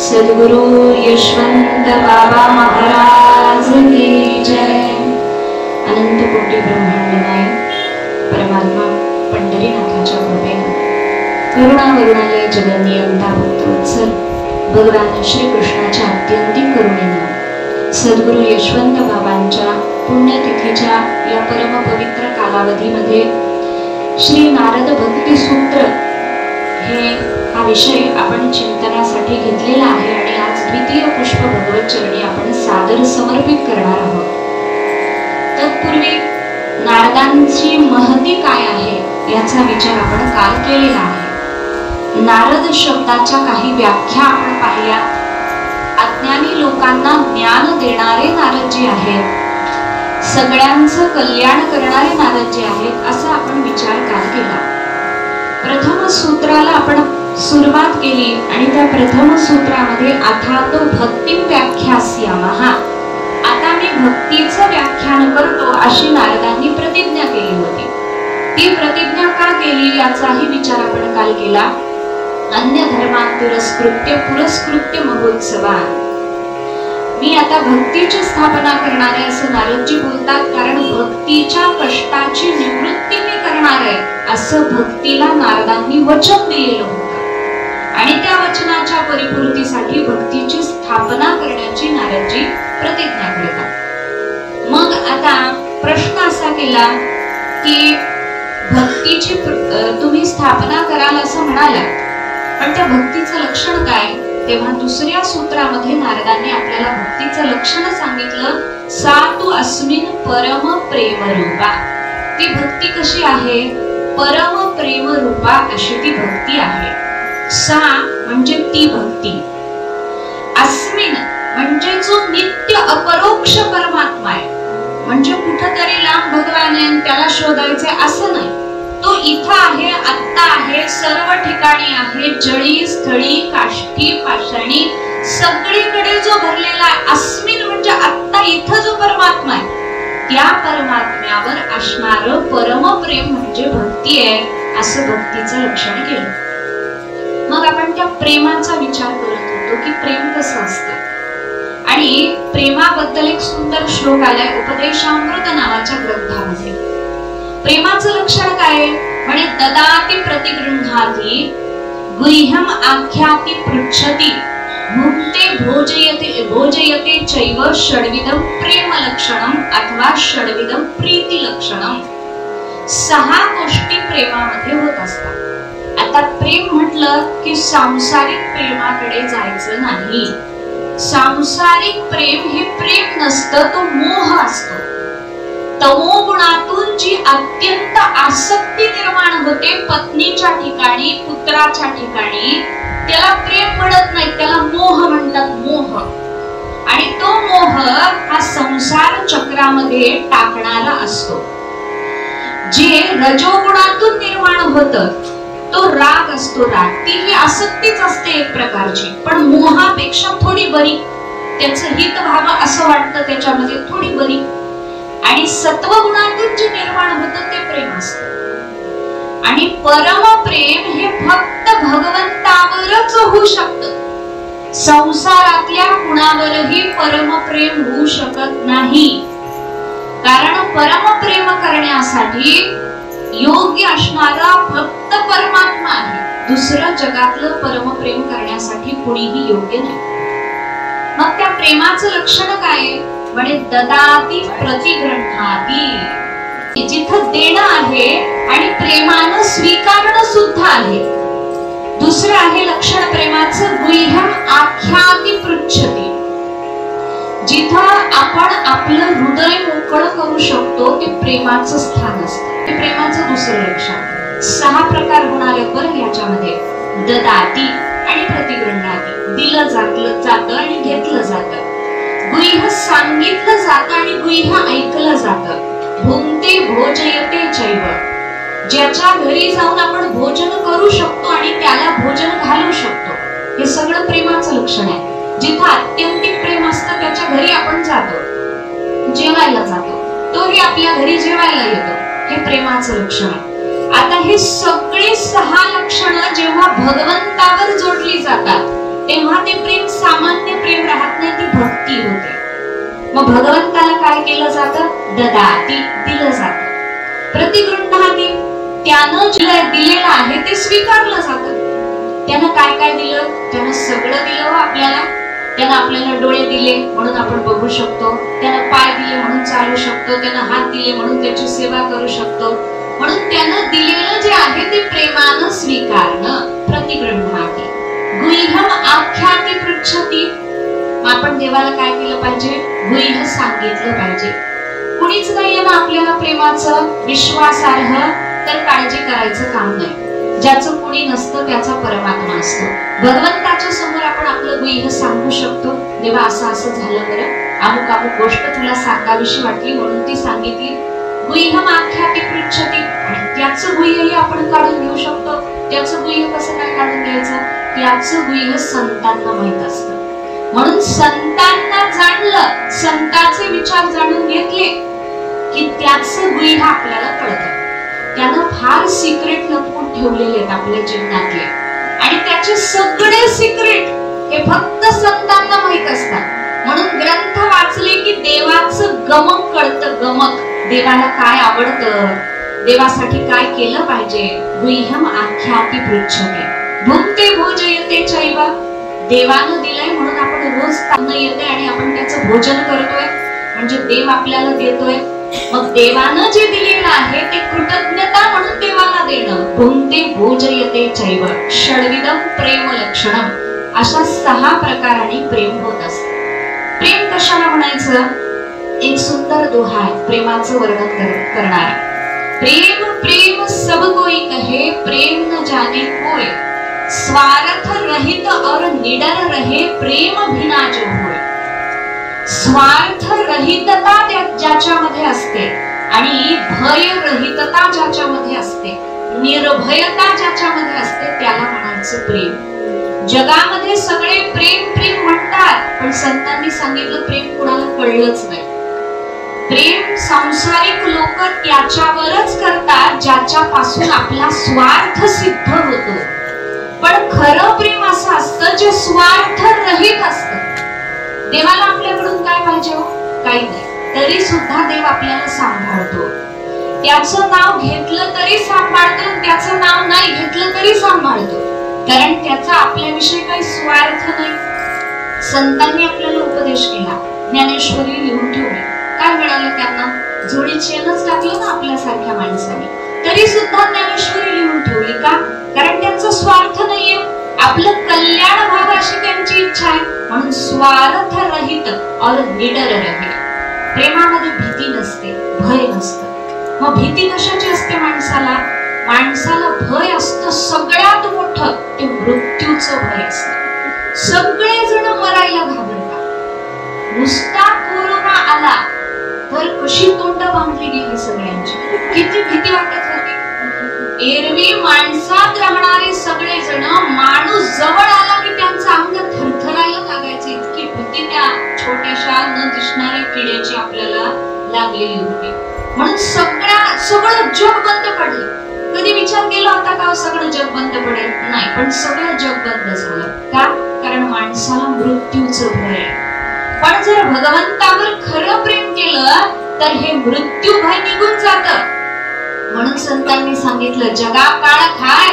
सद्गुरु यशवंत बाबा महाराज की जय। अनंत कोटी ब्रह्मांड नायक परमात्मा पंढरीनाथाच्या कृपेने करुणा वरुणालय जगन्नियंता भक्तवत्सल भगवान श्री कृष्णाच्या अत्यंतिक करुणेने सद्गुरु यशवंत बाबांच्या पुण्यतिथीच्या या परम पवित्र कालावधीमध्ये श्री नारद भक्ती सूत्र हे हा विषय आपण चिंतनासाठी घेतलेला आहे आणि आज द्वितीय पुष्प भगवत चरणी आपण सादर समर्पित करणार आहोत। तत्पूर्वी नारदांची महती काय आहे याचा विचार आपण काल केलेला आहे। नारद शब्दाच्या काही व्याख्या आपण पाहिल्या। अज्ञानी लोकांना ज्ञान देणारे नारद जे आहेत, सगळ्यांचं कल्याण करणारे नारद जे आहेत, असा आपण विचार काल केला। प्रथम सूत्राला आपण सुरुवात केली आणि त्या प्रथम सूत्रामध्ये अथातो भक्ती व्याख्यास्यामः, आता मी भक्तीचं व्याख्यान करतो अशी नारदांनी प्रतिज्ञा केली होती। ती प्रतिज्ञा का केली याचाही विचार आपण काल केला। अन्य धर्मां तिरस्कृत्य पुरस्कृत्य महोत्सवान, मी आता भक्तीची स्थापना करणार आहे असं नारदजी बोलतात, कारण भक्तीच्या कष्टाची निवृत्ती मी करणार आहे असं भक्तीला नारदांनी वचन दिलेलं होतं आणि त्या वचनाच्या परिपूर्तीसाठी भक्तीची स्थापना करण्याची नारदजी प्रतिज्ञा करतात। मग आता प्रश्न असा केला की भक्तीची तुम्ही स्थापना कराल असं म्हणाला, पण त्या भक्तीचं लक्षण काय? तेव्हा दुसऱ्या सूत्रामध्ये नारदांनी आपल्याला भक्तीचं लक्षण सांगितलं। सा तु अस्मिन् परम प्रेम रूपा, ती भक्ती कशी आहे? परम प्रेम रूपा अशी ती भक्ती आहे। सा म्हणजे ती भक्ती, अस्मिन् म्हणजे जो नित्य अपरोक्ष परमात्मा आहे, म्हणजे कुठेतरी लांब भगवान आहे त्याला शोधायचे असं नाही, तो इथं आहे, आत्ता आहे, सर्व ठिकाणी आहे, जळी स्थळी काष्ठी पाषाणी सगळीकडे जो भरलेला आहे। अस्मिन् म्हणजे आत्ता इथं जो परमात्मा आहे त्या परमात्म्यावर असणार परम प्रेम म्हणजे भक्ती आहे असं भक्तीचं लक्षण केलं। मग आपण त्या प्रेमाचा विचार करत होतो की प्रेम कसं असतं आणि प्रेमाबद्दल एक सुंदर श्लोक आलाय उपदेशामृत नावाच्या ग्रंथामध्ये। प्रेमाचं लक्षण काय? म्हणे ददाति प्रतिगृह्णाति गुह्यम आख्याति पृच्छति भुक्ते भोजयते भोजयते चैव षड्विधम प्रेम लक्षणम अथवा षड्विधम प्रीती लक्षणम। 6 गोष्टी प्रेमामध्ये होत असतात। आता प्रेम म्हटलं की सांसारिक प्रेमाकडे जायचं नाही। सांसारिक प्रेम हे प्रेम नसतं, तो मोह असतो। तमोगुणातून जी अत्यंत आसक्ती निर्माण होते पत्नीच्या ठिकाणी, पुत्राच्या ठिकाणी, त्याला प्रेम म्हणत नाही, त्याला मोह म्हणतात, मोह। आणि तो मोह हा संसार चक्रामध्ये टाकणारा असतो। जे रजोगुणातून निर्माण होतं तो राग असतो, राग, ती ही आसक्तीच असते एक प्रकारची, पण मोहापेक्षा थोडी बरी, त्याचं हित व्हावं असं वाटतं त्याच्यामध्ये, थोडी बरी। आणि सत्वगुणातून जे निर्माण होतं ते प्रेम असतं। आणि परम प्रेम हे फक्त भगवंतावरच होऊ शकतं, संसारातल्या कुणावरही परम प्रेम होऊ शकत नाही। कारण परम प्रेम करण्यासाठी योग्य असणारा फक्त परमात्मा आहे, दुसरं जगातलं परम प्रेम करण्यासाठी कुणीही योग्य नाही। मग त्या प्रेमाचं लक्षण काय? म्हणे ददाति प्रतिगृह्णाति, जिथं देणं आहे आणि प्रेमानं स्वीकारणं सुद्धा आहे। दुसरं आहे लक्षण प्रेमाचं गुह्यम आख्याति पृच्छति, जिथं आपण आपलं हृदय मोकळं करू शकतो ते प्रेमाचं स्थान असतं, ते प्रेमाचं दुसरं लक्षण। 6 प्रकार होणार आहेत बरं याच्यामध्ये, ददाति आणि प्रतिगृह्णाति, दिलं जातं आणि घेतलं जातं, गुह्य सांगितलं जातं आणि गुह्य ऐकलं जातं, भुंक्ते भोजयते चैव, ज्याच्या घरी जाऊन आपण भोजन करू शकतो आणि त्याला भोजन घालू शकतो, हे सगळं प्रेमाचं लक्षण आहे। जिथं अत्यंतिक प्रेम असतं त्याच्या घरी आपण जातो, जेवायला जातो, तोही आपल्या घरी जेवायला येतो, हे प्रेमाचं लक्षण आहे। आता हे सगळे 6 लक्षणं जेव्हा भगवंतावर जोडली जातात तेव्हा ते प्रेम प्रेम राहत नाही, ती भक्ती होते. मग भगवंताला काय केलं जातं? ददाती, दिलं जातं. प्रतिगृह्णाति, त्यानं जे दिलेलं आहे ते स्वीकारलं जातं. त्यानं काय काय दिलं? त्यानं सगळं दिलं हो आपल्याला. त्यानं आपल्याला डोळे दिले म्हणून आपण बघू शकतो, त्यानं पाय दिले म्हणून चालू शकतो, त्यानं हात दिले म्हणून त्याची सेवा करू शकतो. म्हणून त्यानं दिलेलं जे आहे ते प्रेमानं स्वीकारणं. प्रतिगृह्णाति गुह्यम आख्याति पृच्छति. आपण देवाला काय केलं पाहिजे? गुह्य सांगितलं पाहिजे. कुणीच नाहीये ना आपल्याला प्रेमाचं विश्वासार्ह, तर काळजी करायचं काम नाही. ज्याचं कुणी नसतं त्याचा परमात्मा असतो. भगवंताच्या समोर आपण आपलं गुह्य सांगू शकतो. देवा असं असं झालं बरं, अमुक अमुक गोष्ट तुला सांगावीशी वाटली म्हणून ती सांगितली. गुह्यम आख्याति पृच्छति. आणि त्याचं गुह्यही आपण काढून घेऊ शकतो. त्याचं गुह्य कसं काय काढून घ्यायचं? त्याचं गुह्य संतांना माहित असतं. म्हणून संतांना जाणलं, संतांचे विचार जाणून घेतले की त्याचं गुह्य आपल्याला कळतं. त्यानं फार सिक्रेट लपवून ठेवलेले आहेत आपल्या जीवनातले, आणि त्याचे सगळे सिक्रेट हे फक्त संतांना माहित असतात. म्हणून ग्रंथ वाचले की देवाचं गमक कळतं. गमक, देवाला काय आवडतं, देवासाठी काय केलं पाहिजे. गुह्यम आख्याति पृच्छते भुंक्ते भोजयते चैव. देवानं दिलंय म्हणून आपण रोज त्यांना येते आणि आपण त्याचं भोजन करतोय, म्हणजे देव आपल्याला देतोय. मग देवानं जे दिलेलं आहे ते कृतज्ञता म्हणून देवाला देणं. भुंक्ते भोजयते चैव षड्विधम प्रेम लक्षणम. अशा 6 प्रकाराने प्रेम होत असते. प्रेम कशाला म्हणायचं? एक सुंदर दोहा आहे प्रेमाचं वर्णन करणारा. प्रेम प्रेम सब कोई कहे, प्रेम न जाने कोई, स्वार्थ रहित और निडर रहे, प्रेम बिना जो होय. स्वार्थ रहितता ज्याच्यामध्ये असते आणि भय रहितता ज्याच्यामध्ये असते, निर्भयता ज्याच्यामध्ये असते, त्याला म्हणायचं प्रेम. जगामध्ये सगळे प्रेम प्रेम म्हणतात, पण संतांनी सांगितलं प्रेम कुणाला कळलंच नाही. प्रेम सांसारिक लोक त्याच्यावरच करतात ज्याच्यापासून आपला स्वार्थ सिद्ध होतो. पण खरं प्रेम असं असतं जे स्वार्थ रहित असतं. देवाला आपल्याकडून काय पाहिजे? काही नाही, तरी सुद्धा देव आपल्याला सांभाळतो. त्याचं नाव घेतलं तरी सांभाळतो, त्याचं नाव नाही घेतलं तरी सांभाळतो, कारण त्याचा आपल्याविषयी काही स्वार्थ नाही. संतांनी आपल्याला उपदेश केला, ज्ञानेश्वरी लिहून ठेवली. काय मिळालं त्यांना? जोडी चेनच टाकलं ना आपल्यासारख्या माणसाने, तरी सुद्धा ज्ञानेश्वरी लिहून ठेवली. का? कारण त्यांचा स्वार्थ नाहीये, आपलं कल्याण व्हावं अशी त्यांची इच्छा आहे. म्हणून स्वार्थ रहित और निडर रहे. प्रेमामध्ये भीती नसते, भय नसतं. मग भीती कशाची असते माणसाला? माणसाला भय असतं सगळ्यात मोठं ते मृत्यूचं भय असतं. सगळेजण मरायला घाबरतात. नुसता कोरोना आला तर कशी तोंड बांधली गेली सगळ्यांची, किती भीती वाटत होती. एरवी माणसात राहणारे सगळेजण माणूस जवळ आला की त्यांचं अंग थरथरायला लागायचं, इतकी भीती त्या छोट्याशा न दिसणाऱ्या किड्याची आपल्याला लागलेली होती. म्हणून सगळं जग बंद पडलं. कधी विचार केला होता का सगळं जग बंद पडेल? नाही, पण सगळं जग बंद झालं. का? कारण माणसाला मृत्यूचं भय आहे. पण जर भगवंतावर खरं प्रेम केलं तर हे मृत्यू भय निघून जातं. म्हणून संतांनी सांगितलं, जगा काळ खाय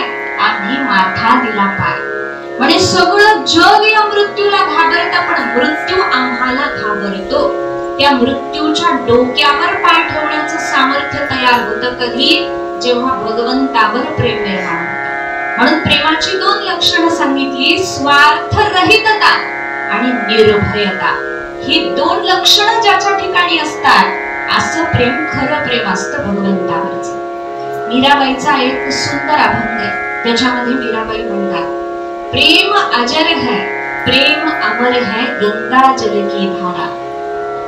आम्ही माथा दिला पाय. म्हणजे सगळं जग या मृत्यूला घाबरतं, पण मृत्यू आम्हाला घाबरतो. त्या मृत्यूच्या डोक्यावर पाय ठेवण्याचं सामर्थ्य तयार होतं कधी? जेव्हा भगवंतावर प्रेम निर्माण होतं. म्हणून प्रेमाची 2 लक्षणं सांगितली, स्वार्थ रहितता आणि निर्भयता. ही 2 लक्षणं ज्याच्या ठिकाणी असतात असं प्रेम खरं प्रेम असतं भगवंतावरचं. मीराबाईचा एक सुंदर अभंग आहे, त्याच्यामध्ये मीराबाई म्हणतात, प्रेम अजर है प्रेम अमर है गंगा जल की धारा.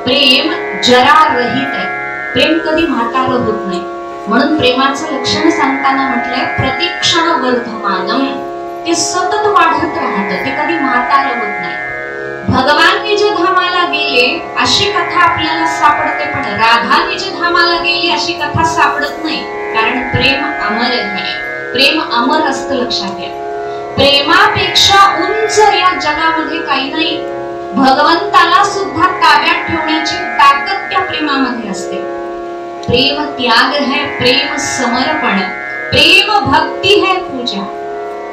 प्रेम जरा रहित आहे, प्रेम कधी म्हातारं होत नाही. म्हणून प्रेमाचं लक्षण सांगताना म्हटलंय प्रतिक्षण वर्धमानम. ते सतत वाढत राहतं, ते कधी म्हातारं होत नाही. भगवान निज धामाला गेले अशी कथा आपल्याला सापडते, पण राधा निज धामाला गेली अशी कथा सापडत नाही. कारण प्रेम अमर आहे, प्रेम अमर असतं. लक्षात घ्या, प्रेमापेक्षा उंच या जगामध्ये काही नाही. भगवंताला सुद्धा ताब्यात ठेवण्याची ताकद त्या प्रेमामध्ये असते. प्रेम त्याग है, प्रेम समर्पण, प्रेम भक्ती है पूजा.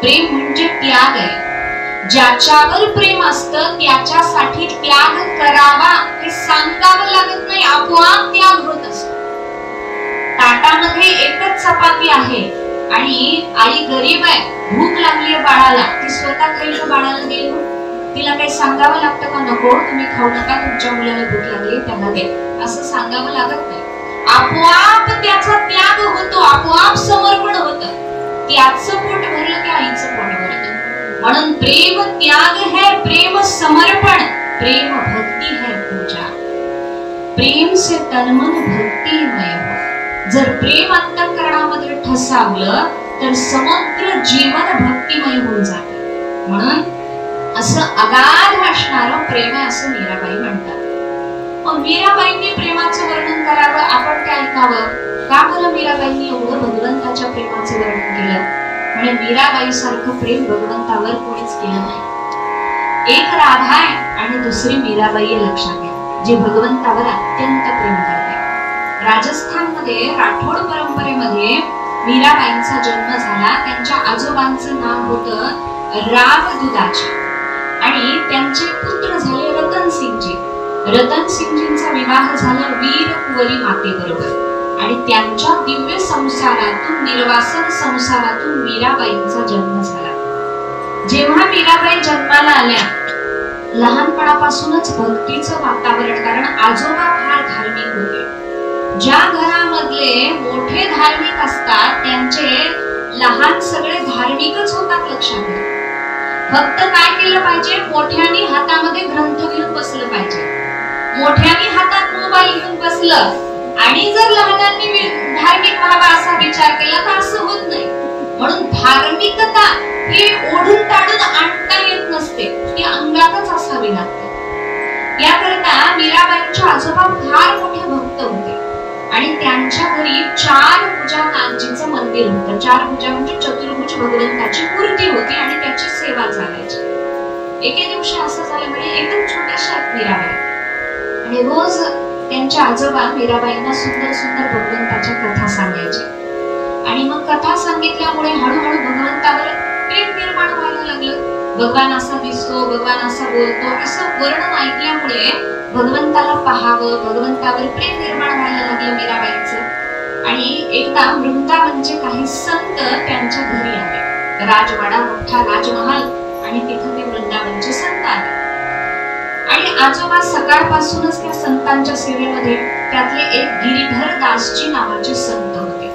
प्रेम म्हणजे त्याग आहे. ज्याच्यावर प्रेम असतं त्याच्यासाठी त्याग करावा हे सांगावं लागत नाही, आपोआप त्याग होत असतो. ताटामध्ये एकच चपाती आहे आणि आई गरीब आहे, भूक लागली आहे बाळाला, ती स्वतः खाईल बाळाला देईल? तिला काही सांगावं लागतं का नको तुम्ही खाऊ नका, तुमच्या मुलाला भूक लागली त्याला दे, असं सांगावं लागत नाही. आपोआप त्याचा त्याग होतो, आपोआप समर्पण होतं. त्याचं पोट भरलं की आईचं पोट भरतं. म्हणून प्रेम त्याग है, प्रेम समर्पण, प्रेम भक्ती है पूजा. प्रेम से तन मन भक्तिमय हो. जर प्रेम अंतःकरणामध्ये ठसावलं तर समग्र जीवन भक्तिमय होऊन जाते. म्हणून असं अगाध असणारं प्रेम आहे असं मीराबाई म्हणतात. मग मीराबाईंनी प्रेमाचं वर्णन करावं, आपण ते ऐकावं. का बरं मीराबाईंनी एवढं भगवंताच्या प्रेमाचं वर्णन केलं? म्हणजे मीराबाई सारखं प्रेम भगवंतावर कोणीच केलं नाही. एक राधा आहे आणि दुसरी मीराबाई आहे, लक्षात घ्या, जी भगवंतावर अत्यंत प्रेम करते. राजस्थानमध्ये राठोड परंपरेमध्ये मीराबाईंचा जन्म झाला. त्यांच्या आजोबांचं नाव होतं रामदुदाजी आणि त्यांचे पुत्र झाले रतनसिंगजी. रतनसिंगजींचा विवाह झाला वीर कुंवरी मातेबरोबर आणि त्यांच्या दिव्य संसारातून, निर्वासन संसारातून मीराबाईंचा जन्म झाला. जेव्हा मीराबाई जन्माला आल्या लहानपणापासूनच भक्तीचं वातावरण, कारण आजोबा फार धार्मिक होते. ज्या घरामधले मोठे धार्मिक असतात त्यांचे लहान सगळे धार्मिकच होतात, लक्षात घ्या. फक्त काय केलं पाहिजे, मोठ्यांनी हातामध्ये ग्रंथ घेऊन बसलं पाहिजे. मोठ्यांनी हातात मोबाईल घेऊन बसलं आणि जर लहानांनी धार्मिक व्हावा असा विचार केला तर असं होत नाही. म्हणून धार्मिकता ही ओढून ताडून आणता येत नसते, ती अंगातच असावी लागते. याकरता मीराबाईंचे आजोबा फार मोठे भक्त होते आणि त्यांच्या घरी 4 भुजा नाथजीचं मंदिर होतं. 4 भुजा म्हणजे चतुर्भुज भगवंताची मूर्ती होती आणि त्याची सेवा चालायची. एके दिवशी असं झालं, म्हणजे एकदम छोट्याशा मीराबाई आणि रोज त्यांच्या आजोबा मीराबाईंना सुंदर सुंदर भगवंताच्या कथा सांगायचे आणि मग कथा सांगितल्यामुळे हळूहळू भगवंतावर प्रेम निर्माण व्हायला लागलं. भगवान असा दिसतो, भगवान असा बोलतो, असं वर्णन ऐकल्यामुळे भगवंताला पाहावं, भगवंतावर प्रेम निर्माण व्हायला लागलं मीराबाईंचं. आणि एकदा वृंदावनचे काही संत त्यांच्या घरी आले. राजवाडा, मोठा राजमहाल आणि तिथे ते वृंदावनचे संत आले आणि आजोबा सकाळपासूनच त्या संतांच्या सेवेमध्ये. त्यातले एक गिरीधर दासजी नावाचे संत होते.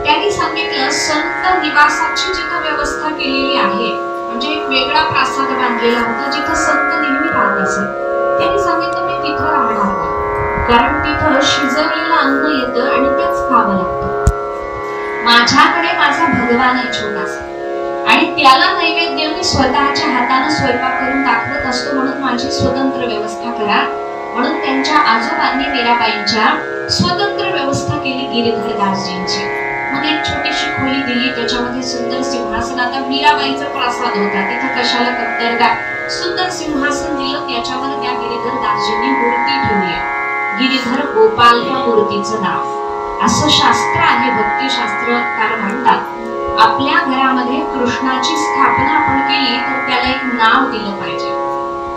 त्यांनी सांगितलं संत निवासाची जिथं व्यवस्था केलेली आहे, म्हणजे एक वेगळा प्रासाद बांधलेला होता जिथं संत नेहमी राहत असत. त्यांनी सांगितलं मी तिथं राहणार नाही, कारण तिथं शिजवलेलं अन्न येतं आणि तेच खावं लागतं. माझ्याकडे माझा भगवान आहे छोटासा आणि त्याला नैवेद्य मी स्वतःच्या हाताने स्वयंपाक करून दाखवत असतो, म्हणून माझी स्वतंत्र व्यवस्था करा. म्हणून त्यांच्या आजोबांनी मीराबाईंच्या स्वतंत्र व्यवस्था केली गिरीधर दासजींची. मग एक छोटीशी खोली दिली, त्याच्यामध्ये सुंदर सिंहासन. आता मीराबाईचा प्रासाद होता, तिथे कशाला कमतरता, सुंदर सिंहासन दिलं. त्याच्यावर त्या गिरीधर दासजींनी मूर्ती ठेवली आहे. गिरीधर गोपाल या मूर्तीचं नाव. असं शास्त्र आहे, भक्तिशास्त्रकार म्हणतात आपल्या घरामध्ये कृष्णाची स्थापना आपण केली तर त्याला एक नाव दिलं पाहिजे.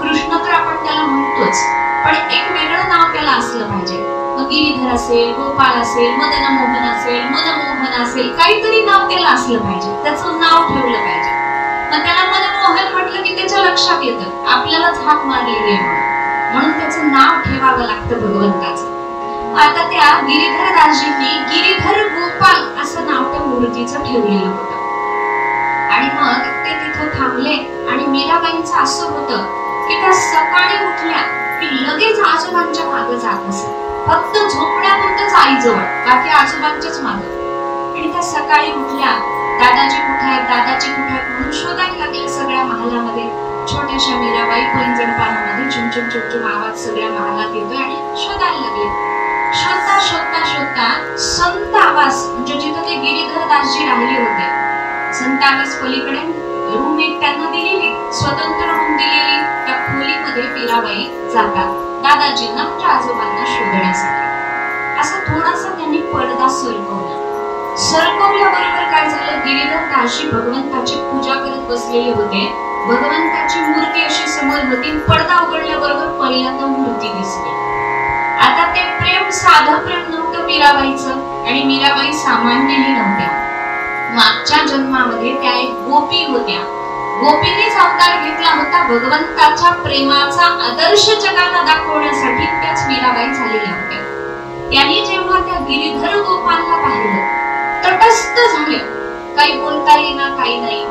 कृष्ण तर आपण त्याला म्हणतोच, पण एक वेगळं नाव त्याला असलं पाहिजे. मग गिरीधर असेल, गोपाल असेल, मदन मोहन असेल, मनमोहन असेल, काहीतरी नाव त्याला असलं पाहिजे, त्याचं नाव ठेवलं पाहिजे. मग त्याला मनमोहन म्हटलं की त्याच्या लक्षात येतं आपल्यालाच हाक मारलेली आहे म्हणून त्याचं नाव ठेवावं लागतं भगवंताचं. आता त्या गिरीधर दासजींनी गिरीधर गोपाल असं नाव त्या मूर्तीचं ठेवलेलं होतं. आणि मग ते तिथं थांबले आणि मीराबाईंचं असं होतं की त्या सकाळी उठल्या की लगेच आजोबांच्या मागे जात असत. फक्त झोपण्यापुरतच आईजवळ, बाकी आजोबांच्याच मागे. आणि त्या सकाळी उठल्या, दादाजी कुठे आहेत, दादाजी कुठे आहेत म्हणून शोधायला लागले सगळ्या महालामध्ये. छोट्याशा मीराबाई पैंजण पानामध्ये चुमचुम चुमचुम आवाज सगळ्या महालात येतोय आणि शोधायला लागले. शोधता शोधता शोधता संत आवास, म्हणजे जिथं ते गिरीधर दासजी राहिले होते, संत आवास पलीकडे रूम एक त्यांना दिलेली, स्वतंत्र रूम दिलेली. त्या खोलीमध्ये मीराबाई जातात दादाजींना म्हणजे आजोबांना शोधण्यासाठी. असा थोडासा त्यांनी पडदा सरकवल्याबरोबर काय झालं, गिरीधर दाजी भगवंताची पूजा करत बसलेले होते. भगवंताची मूर्ती अशी समोर होती. पडदा उघडल्याबरोबर पहिल्यांदा मूर्ती दिसली. आता ते प्रेम साधं प्रेम नव्हतं मीराबाईचं, आणि मीराबाई सामान्यही नव्हत्या. मागच्या जन्मामध्ये त्या एक गोपी होत्या. गोपीनेच अवतार घेतला होता. भगवंताच्या प्रेमाचा आदर्श जगाला दाखवण्यासाठी त्याच मीराबाई झालेल्या होत्या. त्यांनी जेव्हा त्या गिरीधर गोपालला पाहिलं, तटस्थ झाले, काही बोलता येईना, काही नाही.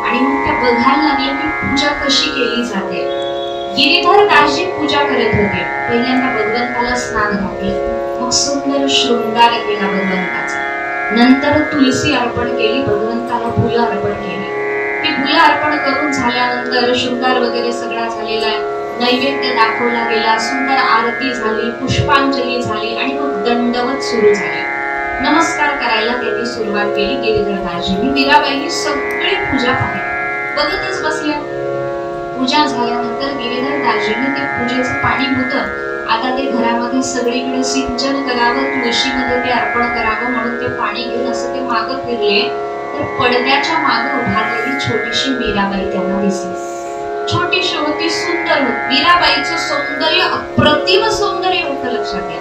आणि मग त्या बघायला लागले की पूजा कशी केली जाते. गिरीधर दाजी पूजा करत होते. पहिल्यांदा भगवंताला स्नान घातले, मग सुंदर शृंगार केला भगवंताचा. नंतर तुलसी अर्पण केली, भगवंताला फुलं अर्पण केली. ती फुलं अर्पण करून झाल्यानंतर शृंगार वगैरे सगळा झालेला आहे. नैवेद्य दाखवला गेला, सुंदर आरती झाली, पुष्पांजली झाली, आणि मग दंडवत सुरू झाली. नमस्कार करायला त्यांनी सुरुवात केली गिरीधर दाजींनी. मीराबाई सगळी पूजा पाहिली, बघतच बसल्या. पूजा झाल्यानंतर गिरीधर दाजींनी ते पूजेचं पाणी होतं, आता ते घरामध्ये सगळीकडे सिंचन करावं, तुळशीमध्ये ते अर्पण करावं म्हणून ते पाणी घेऊन असं ते मागं फिरले, तर पडद्याच्या मागं उभारलेली छोटीशी मीराबाई त्यांना दिसली. छोटीशी होती, सुंदर होती. मीराबाईचं सौंदर्य अप्रतिम सौंदर्य होतं लक्षात घ्या.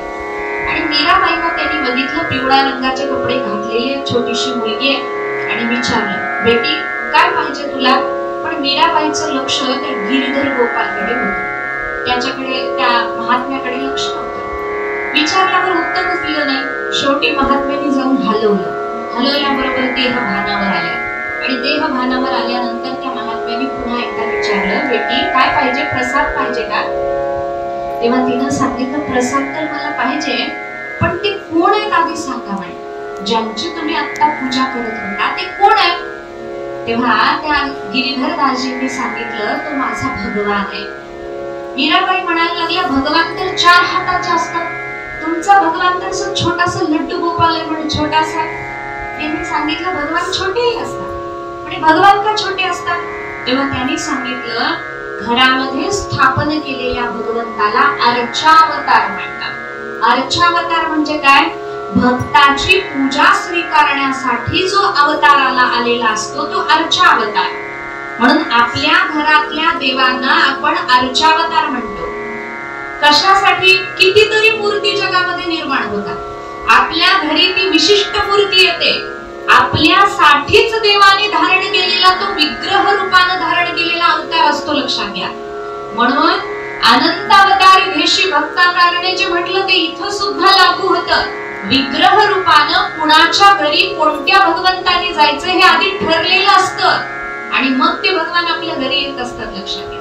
आणि मीराबाईंना त्यांनी बघितलं, पिवळ्या रंगाचे कपडे घातलेली छोटीशी मुलगी आहे, आणि विचारलं, बेटी काय पाहिजे तुला? पण मीराबाईचं लक्ष त्या गिरीधर गोपालकडे होतं, त्याच्याकडे, त्या महात्म्याकडे लक्ष नव्हतं. विचारल्यावर उत्तरच दिलं नाही. शेवटी महात्म्याने जाऊन हलवल्याबरोबर देह भानावर आल्या, आणि देह भानावर आल्यानंतर त्या महात्म्याने पुन्हा एकदा विचारलं, बेटी काय पाहिजे, प्रसाद पाहिजे का? तेव्हा तिनं सांगितलं, प्रसाद तर मला पाहिजे, पण ते कोण आहेत आधी सांगा म्हणे. ज्यांची तुम्ही आता पूजा करत होता ते कोण आहेत? तेव्हा त्या गिरीधर दाजींनी सांगितलं, तो माझा भगवान आहे. मीराबाई म्हणायला लागल्या, भगवान तर 4 हाताचे असतात, तुमचा भगवान तर छोटासा लड्डू गोपाल आहे म्हणे, छोटासा. त्यांनी सांगितलं, भगवान छोटेही असतात. म्हणे भगवान का छोटे असतात? तेव्हा त्यांनी सांगितलं, घरामध्ये स्थापन केलेल्या भगवंताला अर्चावतार म्हणतात. अर्चावतार म्हणजे काय? भक्ताची पूजा स्वीकारण्यासाठी जो अवताराला आलेला असतो तो अर्चावतार. म्हणून आपल्या घरातल्या देवांना आपण अर्चावतार म्हणतो. कशासाठी? कितीतरी मूर्ती जगामध्ये निर्माण होतात, आपल्या घरी ती विशिष्ट मूर्ती येते, आपल्यासाठीच देवाने धारण केलेला तो विग्रह रूपाने धारण केलेला अवतार असतो, लक्षात घ्या. म्हणून अनंत अवतारी भेशी भक्ताकारणे जे म्हटलं ते इथं सुद्धा लागू होतं. विग्रह रूपानं कुणाच्या घरी कोणत्या भगवंताने जायचं हे आधी ठरलेलं असतं, आणि मग ते भगवान आपल्या घरी येत असतात, लक्षात घ्या.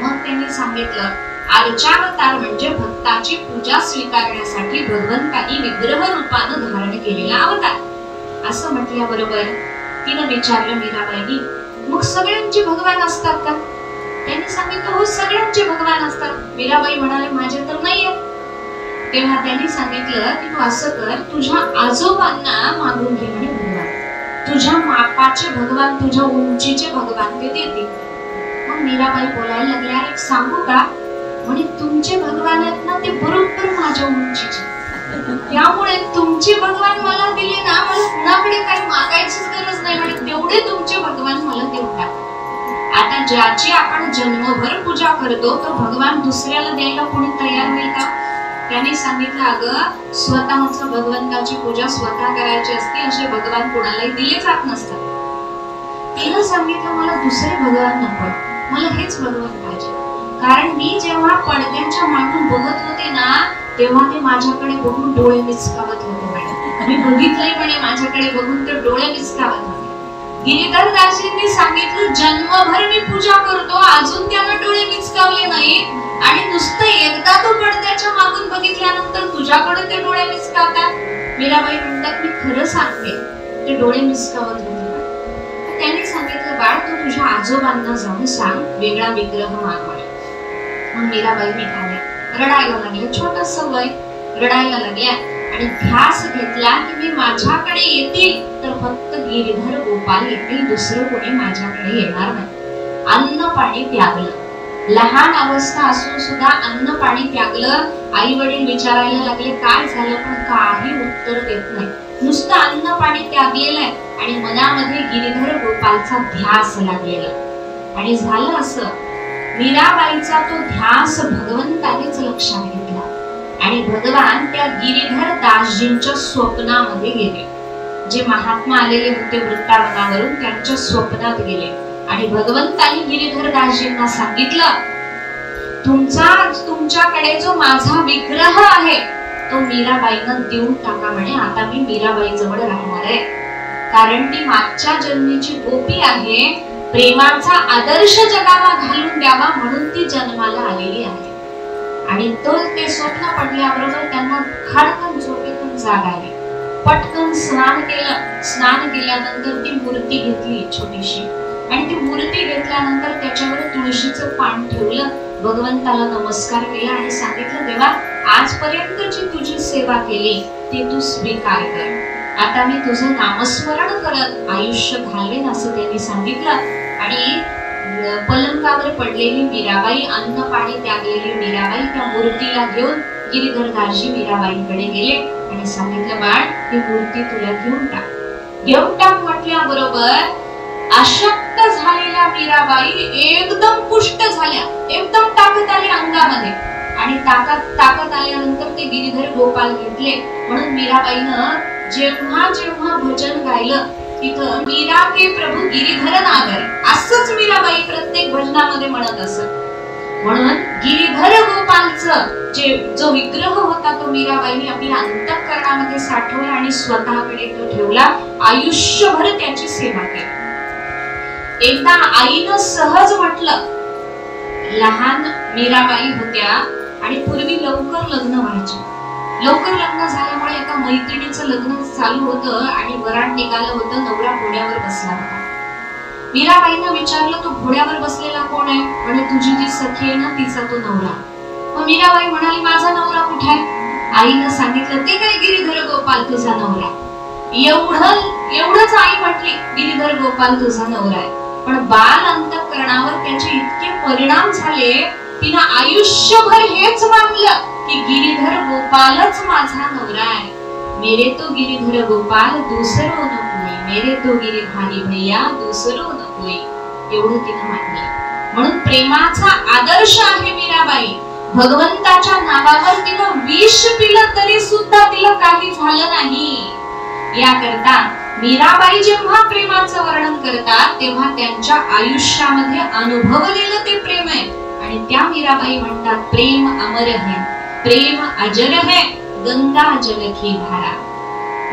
मग त्यांनी सांगितलं, अर्चावतार म्हणजे भक्ताची पूजा स्वीकारण्यासाठी भगवंतानी विग्रह रूपानं धारण केलेला अवतार. असं म्हटल्याबरोबर तिनं विचारलं मीराबाईंनी, मग सगळ्यांचे भगवान असतात का? त्यांनी सांगितलं, हो सगळ्यांचे भगवान असतात. मीराबाई म्हणाले, माझे तर नाहीये. तेव्हा त्यांनी सांगितलं की तू असं कर, तुझ्या आजोबांना मागून घे म्हणे भगवान, तुझ्या मापाचे भगवान, तुझ्या उंचीचे भगवान ते देतील. मग मीराबाई बोलायला लागल्या, एक सांगू का? म्हणे तुमचे भगवान आहेत ना ते बरोबर माझ्या उंचीचे, त्यामुळे तुमचे भगवान मला दिले ना, मला कुणाकडे काही मागायचीच गरज नाही म्हणे, तेवढे तुमचे भगवान मला देतात. आता ज्याची आपण जन्मभर पूजा करतो तो भगवान दुसऱ्याला द्यायला कोणी तयार होईल का? त्यांनी सांगितलं, अगं स्वतःच भगवंताची पूजा स्वतः करायची असते, असे भगवान कोणालाही दिले जात नसतात. तिनं सांगितलं, मला दुसरे भगवान नको, मला हेच भगवान पाहिजे. कारण मी जेव्हा पडद्याच्या मागून बघत होते ना, तेव्हा ते माझ्याकडे बघून डोळे मिचकावत होते म्हणे. मी बघितलंय म्हणे, माझ्याकडे बघून ते डोळे मिचकावत होते. गिरीधर दाजींनी सांगितलं, जन्मभर मी पूजा करतो, अजून त्यानं डोळे मिचकावले नाही, आणि नुसतं एकदा तू पडद्याच्या मागून बघितल्यानंतर तुझ्याकडे ते डोळे मिचकावतात. मीराबाई म्हणतात, मी खरं सांगते, ते डोळे मिचकावत होते. त्यांनी सांगितलं, बाळ तू तुझ्या आजोबांना जाऊन सांग, वेगळा विग्रह मागवा. मग मीराबाई निघाल्या, रडायला लागल्या, छोटंसं वय, रडायला लागल्या, आणि ध्यास घेतला की मी माझ्याकडे येतील तर फक्त गिरीधर गोपाल येतील, दुसरं कोणी माझ्याकडे येणार नाही. अन्न पाणी त्यागलं. लहान अवस्था असून सुद्धा अन्न पाणी त्यागलं. आई वडील विचारायला लागले काय झालं, पण काही उत्तर देत नाही. नुसतं अन्न पाणी त्यागलेलं आहे आणि मनामध्ये गिरीधर गोपालचा ध्यास लागलेला. आणि झालं असं, मीराबाईचा तो ध्यास भगवंतानेच लक्षात घेतला आणि भगवान त्या गिरीधर दासजींच्या स्वप्नामध्ये गेले. जे महात्मा आलेले होते वृंदावनावरून त्यांच्या स्वप्नात गेले आणि भगवंतांनी गिरीधर दासजींना सांगितलं, तुमच्याकडे जो माझा विग्रह आहे तो मीराबाईंना देऊन टाका म्हणे. आता मी मीराबाई जवळ राहणार आहे, कारण ती मागच्या जन्मीची गोपी आहे. प्रेमाचा आदर्श जगाला घालून द्यावा म्हणून ती जन्माला आलेली आहे. आणि ते स्वप्न पडल्याबरोबर त्यांना खडकन झोपेतून जाग आली. पटकन स्नान केलं. स्नान केल्यानंतर ती मूर्ती घेतली छोटीशी आणि ती मूर्ती घेतल्यानंतर त्याच्यावर तुळशीचं पान ठेवलं. भगवंताला नमस्कार केला आणि सांगितलं, देवा आजपर्यंत जी तुझी सेवा केली ती तू स्वीकार कर. आता मी तुझं नामस्मरण करत आयुष्य घालवेन असं त्यांनी सांगितलं. आणि पलंगावर पडलेली मीराबाई, अन्न पाणी त्यागलेली मीराबाई त्या मूर्तीला घेऊन गिरीधरदासजी मीराबाईंकडे गेले आणि सांगितलं, बाळ ही मूर्ती तुला घेऊन टाक म्हटल्याबरोबर अशक्त झालेल्या मीराबाई एकदम पुष्ट झाल्या. एकदम ताकद आली अंगामध्ये आणि ताकद आल्यानंतर ते गिरीधर गोपाल घेतले. म्हणून मीराबाईनं जेव्हा जेव्हा भजन गायलं तिथं मीरा के प्रभू गिरीधर नागर असंच मीराबाई प्रत्येक भजनामध्ये म्हणत असत. म्हणून गिरीधर गोपालचं जो विग्रह होता तो मीराबाईंनी आपल्या अंतःकरणामध्ये साठवला आणि स्वतःकडे तो ठेवला. आयुष्यभर त्याची सेवा केली. एकदा आईनं सहज म्हटलं, लहान मीराबाई होत्या आणि पूर्वी लवकर लग्न व्हायचे. लवकर लग्न झाल्यामुळे एका मैत्रिणीचं लग्न चालू होतं आणि वरात निघालं होतं. नवरा घोड्यावर बसला होता. मीराबाईंना विचारलं, तो घोड्यावर बसलेला कोण आहे? म्हणे तुझी जी सखी आहे ना तिचा तो नवरा. मग मीराबाई म्हणाली, माझा नवरा कुठे आहे? आईनं सांगितलं, ते काय गिरीधर गोपाल तुझा नवरा. एवढंच आई म्हटली, गिरीधर गोपाल तुझा नवरा आहे. पण बाल अंतःकरणावर त्याचे इतके परिणाम झाले, तिनं आयुष्यभर हेच मानलं की गिरीधर गोपालच माझा नवरा आहे. मेरे तो गिरीधर गोपाल दूसरो न कोई, मेरे तो गिरीधारी भैया दूसरो न कोई. एवढं तिनं मानलं. म्हणून प्रेमाचा आदर्श आहे मीराबाई. भगवंताच्या नावावर तिनं विष पिलं तरी सुद्धा तिला काही झालं नाही. याकरता मीराबाई जेव्हा प्रेमाचं वर्णन करतात तेव्हा त्यांच्या आयुष्यामध्ये अनुभवलेलं ते प्रेम आहे. आणि त्या मीराबाई म्हणतात, प्रेम अमर है, प्रेम अजर है, गंगा जल की धारा.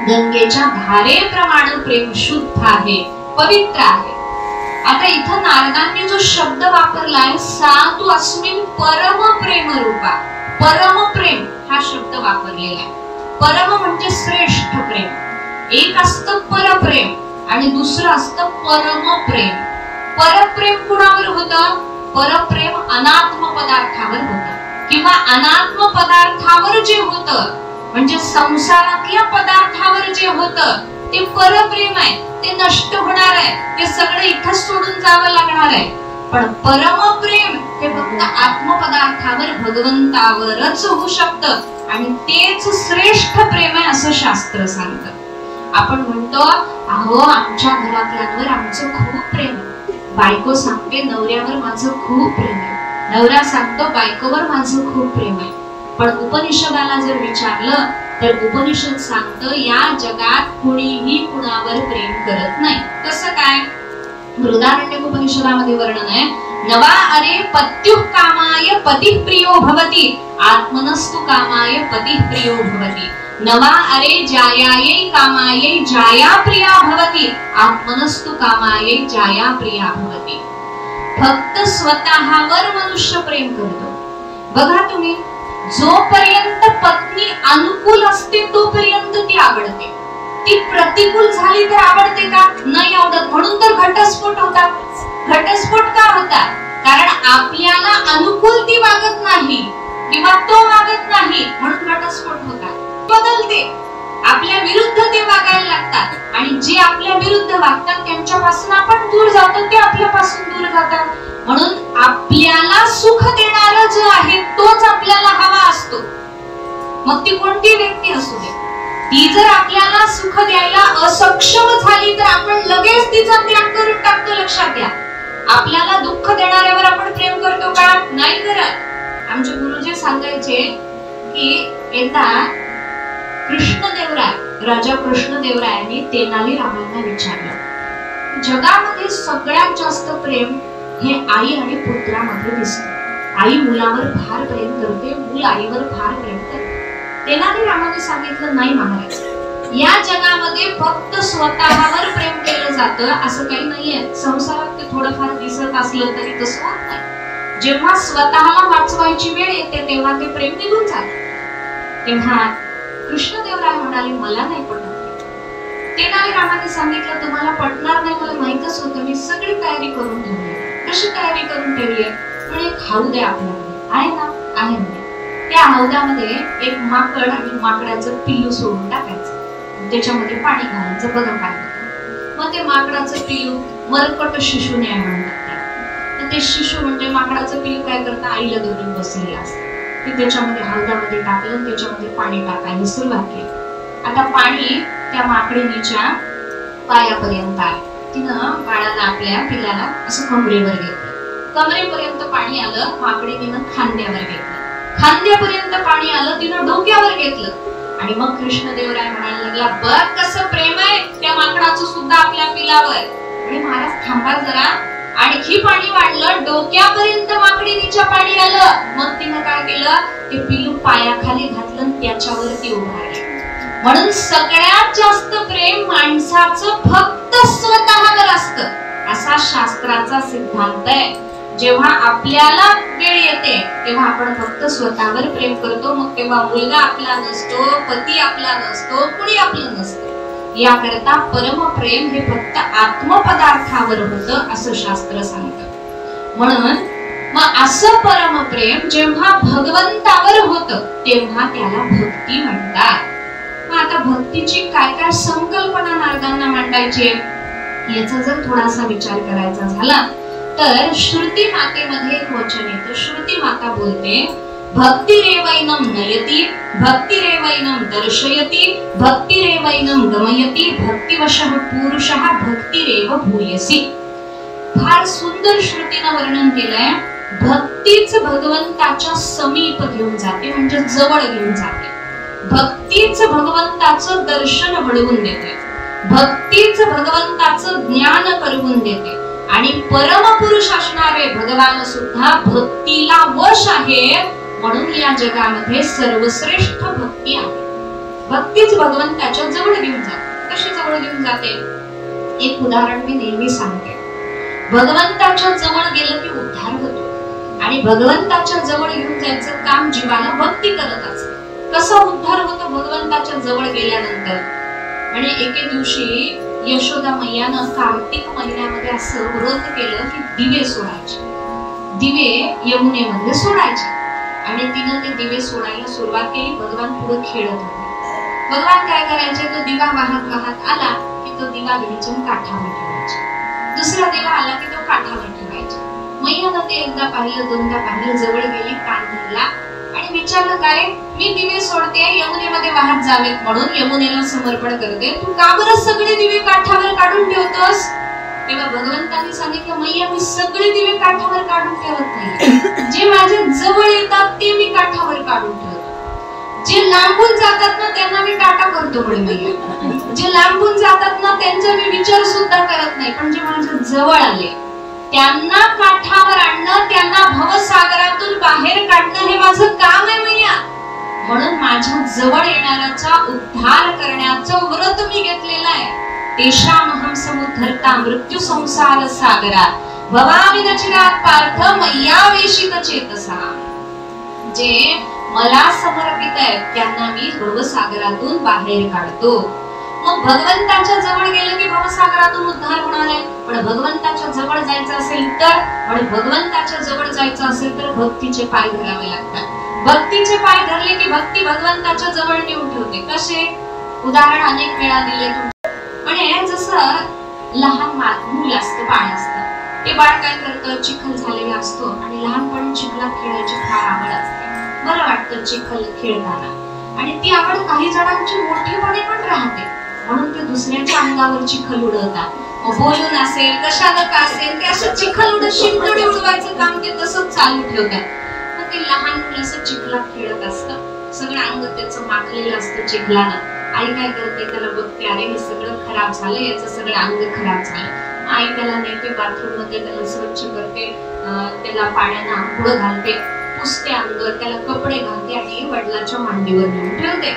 गंगेच्या धारेप्रमाणे प्रेम शुद्ध आहे, पवित्र आहे. आता इथं नारदांनी जो शब्द वापरलाय, सातु अस्मिन् परम प्रेम रूपा. परम प्रेम हा शब्द वापरलेला आहे. परम म्हणजे श्रेष्ठ प्रेम. एक असतं परप्रेम आणि दुसरं असतं परम प्रेम. परप्रेम कुणावर होतं? परप्रेम अनात्म पदार्थावर होतं किंवा अनात्म पदार्थावर जे होतं म्हणजे संसारातल्या पदार्थावर जे होतं ते परप्रेम आहे. ते नष्ट होणार आहे. ते सगळं इथं सोडून जावं लागणार आहे. पण परम प्रेम हे फक्त आत्मपदार्थावर भगवंतावरच होऊ शकतं आणि तेच श्रेष्ठ प्रेम आहे असं शास्त्र सांगतं. आपण म्हणतो, अहो आमच्या घरातल्यांवर आमचं खूप प्रेम आहे. बायको सांगते नवऱ्यावर माझं खूप प्रेम आहे. नवरा सांगतो बायकोवर माझं खूप प्रेम आहे. पण उपनिषदाला जर विचारलं तर उपनिषद सांगतं, या जगात कुणीही कुणावर प्रेम करत नाही. कसं काय? बृहदारण्यक उपनिषदामध्ये वर्णन आहे, नवा अरे पत्युः कामाय पतिः प्रियो भवति, आत्मनस्तु कामाय पतिः प्रियो भवति. नवा अरे जायायै कामायै जाया प्रिया भवति, आत्मनस्तु कामायै जाया प्रिया भवति. फक्त स्वतःवर मनुष्य प्रेम करतो. बघा तुम्ही, जोपर्यंत पत्नी अनुकूल असते तोपर्यंत ती आवडते. ती प्रतिकूल झाली तर आवडते का? नाही आवडत. म्हणून तर घटस्फोट होतात. घटस्फोट का होतात? कारण आपल्याला अनुकूल ती वागत नाही किंवा तो वागत नाही म्हणून घटस्फोट होतात. बदलते, आपल्या विरुद्ध ते वागायला लागतात आणि जे आपल्या विरुद्ध वागतात त्यांच्यापासून आपण दूर जातो, ते आपल्यापासून दूर जातात. म्हणून आपल्याला सुख देणारा जो आहे तोच आपल्याला हवा असतो. मग ती कोणती व्यक्ती असू दे, ती जर आपल्याला सुख द्यायला असक्षम झाली तर आपण लगेच तिचा त्याग करून टाकतो. लक्षात घ्या, आपल्याला दुःख देणाऱ्यावर आपण प्रेम करतो का? नाही करत. आमचे गुरुजी सांगायचे की एकदा कृष्णदेवराय, राजा कृष्णदेवरायांनी तेनालीरामांना विचारलं, जगामध्ये सगळ्यात जास्त प्रेम हे आई आणि पुत्रामध्ये दिसतं. आई मुलावर फार प्रेम करते, मूल आईवर फार प्रेम करते. तेनालीरामाने सांगितलं, नाही महाराज, या जगामध्ये फक्त स्वतःवर प्रेम केलं जातं असं काही नाहीये. संसारात ते थोडंफार दिसत असलं तरी तसं होत नाही. जेव्हा स्वतःला वाचवायची वेळ येते तेव्हा ते प्रेम निघून जातं. तेव्हा कृष्णदेवराय म्हणाले, मला नाही पटत. तेनालीरामाने सांगितलं, तुम्हाला पटणार नाही मला माहितच होतं, मी सगळी तयारी करून ठेवली. कशी तयारी करून ठेवली आहे? म्हणजे खाऊ द्या आपल्याला, आहे ना? आहे म्हणजे त्या हौदामध्ये एक माकड आणि माकडाचं पिल्लू सोडून टाकायचं, त्याच्यामध्ये पाणी घालायचं. बघा काय होतं. मग ते माकडाचं पिल्लू मरकट शिशू न्याय म्हणतात. तर ते शिशू म्हणजे माकडाचं पिल्लू काय करतं, आईला धरून बसलेलं असतं. ते त्याच्यामध्ये हौदामध्ये टाकलं, त्याच्यामध्ये पाणी टाकायला सुरुवात केली. आता पाणी त्या माकडीच्या पायापर्यंत आलं. तिनं बाळाला, आपल्या पिल्लाला असं कमरेवर घेतलं. कमरेपर्यंत पाणी आलं, माकडीनं खांद्यावर घेतलं. खांद्यापर्यंत पाणी आलं, तिनं डोक्यावर घेतलं. आणि मग कृष्णदेवराय म्हणायला लागला, बघ कसं प्रेम आहे त्या माकडाचं सुद्धा आपल्या पिलावर. आणि महाराज थांबा जरा, आणखी पाणी वाढलं, डोक्यापर्यंत माकडीच्या पाणी आलं. मग तिनं काय केलं, ते पिलू पायाखाली घातलं, त्याच्यावरती उभारलं. म्हणून सगळ्यात जास्त प्रेम माणसाचं फक्त स्वतःवर असतं असा शास्त्राचा सिद्धांत आहे. जेव्हा आपल्याला वेळ येते तेव्हा आपण फक्त स्वतःवर प्रेम करतो. मग तेव्हा मुलगा आपला नसतो, पती आपला नसतो, कुणी आपलं नसतं. याकरता परमप्रेम हे फक्त आत्मपदार्थावर होतं असं शास्त्र सांगतं. म्हणून मग असं परमप्रेम जेव्हा भगवंतावर होतं तेव्हा त्याला भक्ती म्हणतात. मग आता भक्तीची काय काय संकल्पना नारदांना मांडायची याचा जर थोडासा विचार करायचा झाला तर श्रुती मातेमध्ये एक वचन येतं. श्रुती माता बोलते, भक्तिरेवैनं नयति, भक्तिरेवैनं दर्शयति, भक्तिरेवैनं गमयति, भक्तिवशः पुरुषः भक्तिरेव भूयसी. फार सुंदर श्रुतीनं वर्णन केलंय. भक्तीच भगवंताच्या समीप घेऊन जाते, म्हणजे जवळ घेऊन जाते. भक्तीच भगवंताचं दर्शन घडवून देते. भक्तीच भगवंताचं ज्ञान करवून देते. आणि परमपुरुष असणारे भगवान सुद्धा भक्तीला वश आहे. म्हणून या जगामध्ये सर्वश्रेष्ठ भक्ती आहे. भक्तीच भगवंताच्या जवळ घेऊन जाते. कशी जवळ घेऊन जाते? एक उदाहरण मी नेहमी सांगते. भगवंताच्या जवळ गेलं की उद्धार होतो. आणि भगवंताच्या जवळ घेऊन जायचं काम जीवाला भक्ती करत असते. कसा उद्धार होतो भगवंताच्या जवळ गेल्यानंतर? आणि एके दिवशी यशोदा मैयानं कार्तिक महिन्यामध्ये असं व्रत केलं की दिवे सोडायचे. दिवे यमुनेमध्ये सोडायचे. आणि तिनं ते दिवे सोडायला सुरुवात केली. भगवान पुढे खेळत होते. भगवान काय करायचे, तो दिवा वाहत वाहत आला की तो दिवा घ्यायचा काठावर ठेवायचे. दुसरा दिवा आला की तो काठावर ठेवायचे. मैयानं ते एकदा पाहिलं, दोनदा पाहिलं, जवळ गेली, कान धरला आणि विचारलं, काय मी दिवे सोडते यमुनेमध्ये वाहत जावेत म्हणून, यमुनेला समर्पण करते, तू का बरं सगळे दिवे काठावर काढून ठेवतोस? तेव्हा भगवंतांनी सांगितलं, मैया मी सगळे दिवे काठावर काढून ठेवत नाही. जे माझ्या जवळ येतात ते मी काठावर काढून ठेवतो. जे लांबून जातात ना त्यांना मी टाटा करतो म्हणे मैया. जे लांबून जातात ना त्यांचा मी विचार सुद्धा करत नाही. पण जे माझ्या जवळ आले त्यांना काठावर आणणं, त्यांना भवसागरातून बाहेर काढणं हे माझं काम आहे मैया. म्हणून माझ्या जवळ येणाऱ्याचा उद्धार करण्याचं व्रत मी घेतलेलं आहे. तेषामहं समुद्धर्ता मृत्यू संसार सागरात भवामि न चिरात् पार्थ मय्यावेशित चेतसा. जे मला समर्पित आहेत त्यांना मी भवसागरातून बाहेर काढतो. मग भगवंताच्या जवळ गेलं की भवसागरातून उद्धार होणार आहे. पण भगवंताच्या जवळ जायचं असेल तर, भगवंताच्या जवळ जायचं असेल तर भक्तीचे पाय धरावे लागतात. भक्तीचे पाय धरले की भक्ती भगवंताच्या जवळ नेऊन ठेवते. कसे? उदाहरण अनेक वेळा दिले. म्हणजे जसं लहान मूल असतं, बाळ असतं, ते बाळ काय करतं, चिखल झालेला असतो आणि लहानपणी चिखलात खेळायची फार आवड असते, बरं वाटतं चिखल खेळताना, आणि ती आवड काही जणांची मोठेपणी पण राहते, म्हणून ते दुसऱ्याच्या अंगावर चिखल उडवतात, बोलून असेल कशाला का असेल, ते असं चिखल उडत शिंतोडे उडवायचं काम ते तसंच चालू ठेवतात. मग ते लहान मुलं असं चिखलात खेळत असतं, सगळं अंग त्याचं माखलेलं असतं चिखलानं. आई काय करते, त्याला बघते, अरे हे सगळं खराब झालं, याचं सगळं अंग खराब झालं. आई त्याला नेते बाथरूम मध्ये, त्याला स्वच्छ करते, त्याला पाण्यानं आंघोळ घालते, पुसते अंग, त्याला कपडे घालते आणि वडिलांच्या मांडीवर नेऊन ठेवते.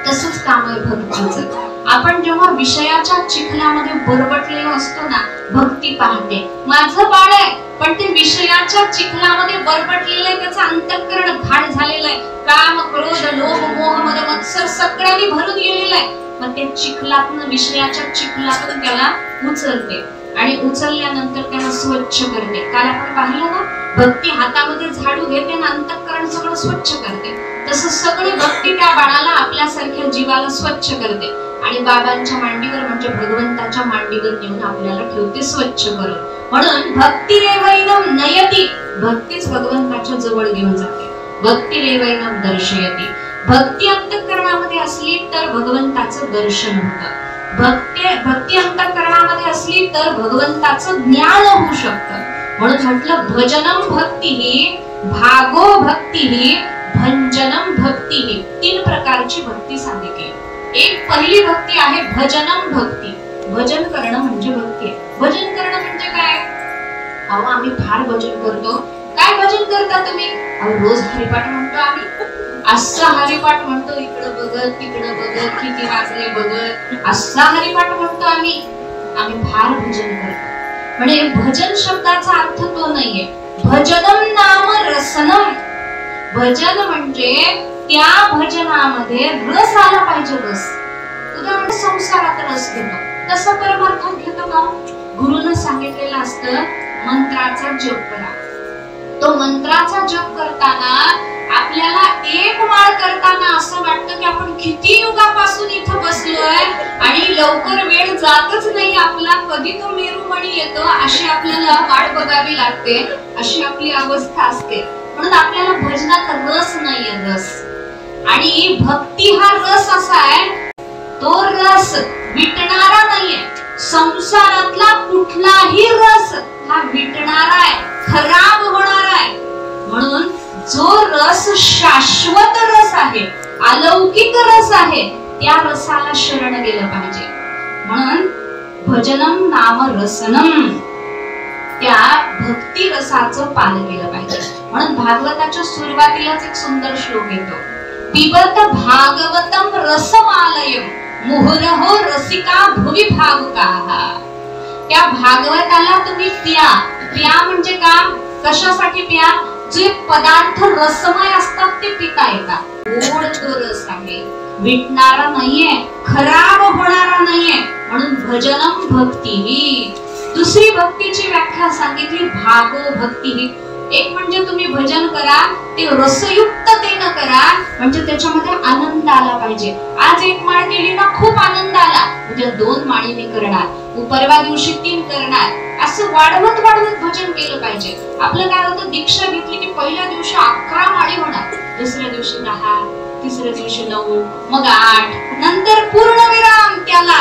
तसंच काम आहे भक्तीचं. आपण जेव्हा विषयाच्या चिखलामध्ये बरबटलेलो असतो ना, भक्ती पाहते, माझं बाळ आहे पण ते विषयाच्या चिखलामध्ये बरबटलेलं आहे, त्याचं अंतःकरण घाण झालेलं आहे, काम क्रोध लोभ मोह मद मत्सर सगळ्यांनी भरून गेलेलं आहे. मग ते चिखलातून, विषयाच्या चिखलातून त्याला उचलते आणि उचलल्यानंतर त्याला स्वच्छ करते. काल आपण पाहिलं ना, भक्ती हातामध्ये झाडू घेते आणि अंतःकरण सगळं स्वच्छ करते. तसं सगळी भक्ती त्या बाळाला, आपल्यासारख्या जीवाला स्वच्छ करते आणि बाबांच्या मांडीवर म्हणजे भगवंताच्या मांडीवर नेऊन आपल्याला ठेवते स्वच्छ करून. म्हणून भक्ती रेवैनम नयती, भक्तीच भगवंताच्या जवळ घेऊन जाते. भक्ती रेवैनम दर्शयती, भक्ती अंतःकरणामध्ये असली तर भगवंताचं दर्शन होतं. भक्ती अंतःकरणामध्ये असली तर भगवंताचं ज्ञान होऊ शकतं. म्हणून म्हटलं भजनम भक्ती ही, भागो भक्ती ही, भंजनम भक्ती ही, 3 प्रकारची भक्ती सांगितली. एक पहिली भक्ती आहे भजनम भक्ती, भजन करणं म्हणजे भक्ती आहे. भजन करणं म्हणजे काय? अहो आम्ही फार भजन करतो. काय भजन करता तुम्ही? अहो रोज हरिपाठ म्हणतो आम्ही, असा हरिपाठ म्हणतो, इकडं बघत तिकडं बघत, किती वाजले बघत, असा हरिपाठ म्हणतो आम्ही फार भजन करतो. म्हणजे भजन शब्दाचा अर्थ तो नाहीये. भजनम नाम रसनम, भजन म्हणजे त्या भजनामध्ये रस आला पाहिजे. रस, उदाहरण संसारात रस घेतो, तसं परमार्थात घेतो का? गुरुनं सांगितलेलं असतं मंत्राचा जप करा. तो मंत्राचा जप करताना आपल्याला एक माळ करताना असं वाटतं की आपण किती युगापासून इथं बसलोय आणि लवकर वेळ जातच नाही आपला, कधी तो मेरुमणी येतो अशी आपल्याला वाट बघावी लागते, अशी आपली अवस्था असते. म्हणून आपल्याला भजनात रस नाहीये, रस. आणि भक्ती हा रस असा आहे, तो रस विटणारा नाहीये. संसारातला कुठलाही रस हा विटणारा आहे, खराब होणारा आहे. म्हणून जो रस शाश्वत रस आहे, अलौकिक रस आहे, त्या रसाला शरण गेलं पाहिजे. म्हणून भजनम नाम रसनम, त्या भक्ती रसाचं पालन केलं पाहिजे. म्हणून भागवताच्या सुरुवातीलाच एक सुंदर श्लोक येतो, पिबत भागवतम रसमालयम मुहुरहो रसिका भुवि भावुकाः. त्या भागवताला तुम्ही प्या. प्या म्हणजे का? कशासाठी प्या? जे पदार्थ रसमय असतात ते पिता येतात. गोड तो रस आहे, विटणारा नाहीये, खराब होणारा नाहीये. म्हणून भजनम भक्ती ही. दुसरी भक्तीची व्याख्या सांगितली भागो भक्ती ही. एक म्हणजे तुम्ही भजन करा, ते रसयुक्ततेने करा, म्हणजे त्याच्यामध्ये आनंद आला पाहिजे. आज एक माळ केली ना खूप आनंद आला, म्हणजे 2 माळी मी करणार, परवा दिवशी 3 करणार, असं वाढवत वाढवत भजन केलं पाहिजे. आपलं काय होतं, दीक्षा घेतली की पहिल्या दिवशी 11 माळी होणार, दुसऱ्या दिवशी 10, तिसऱ्या दिवशी 9, मग 8, नंतर पूर्णविराम. त्याला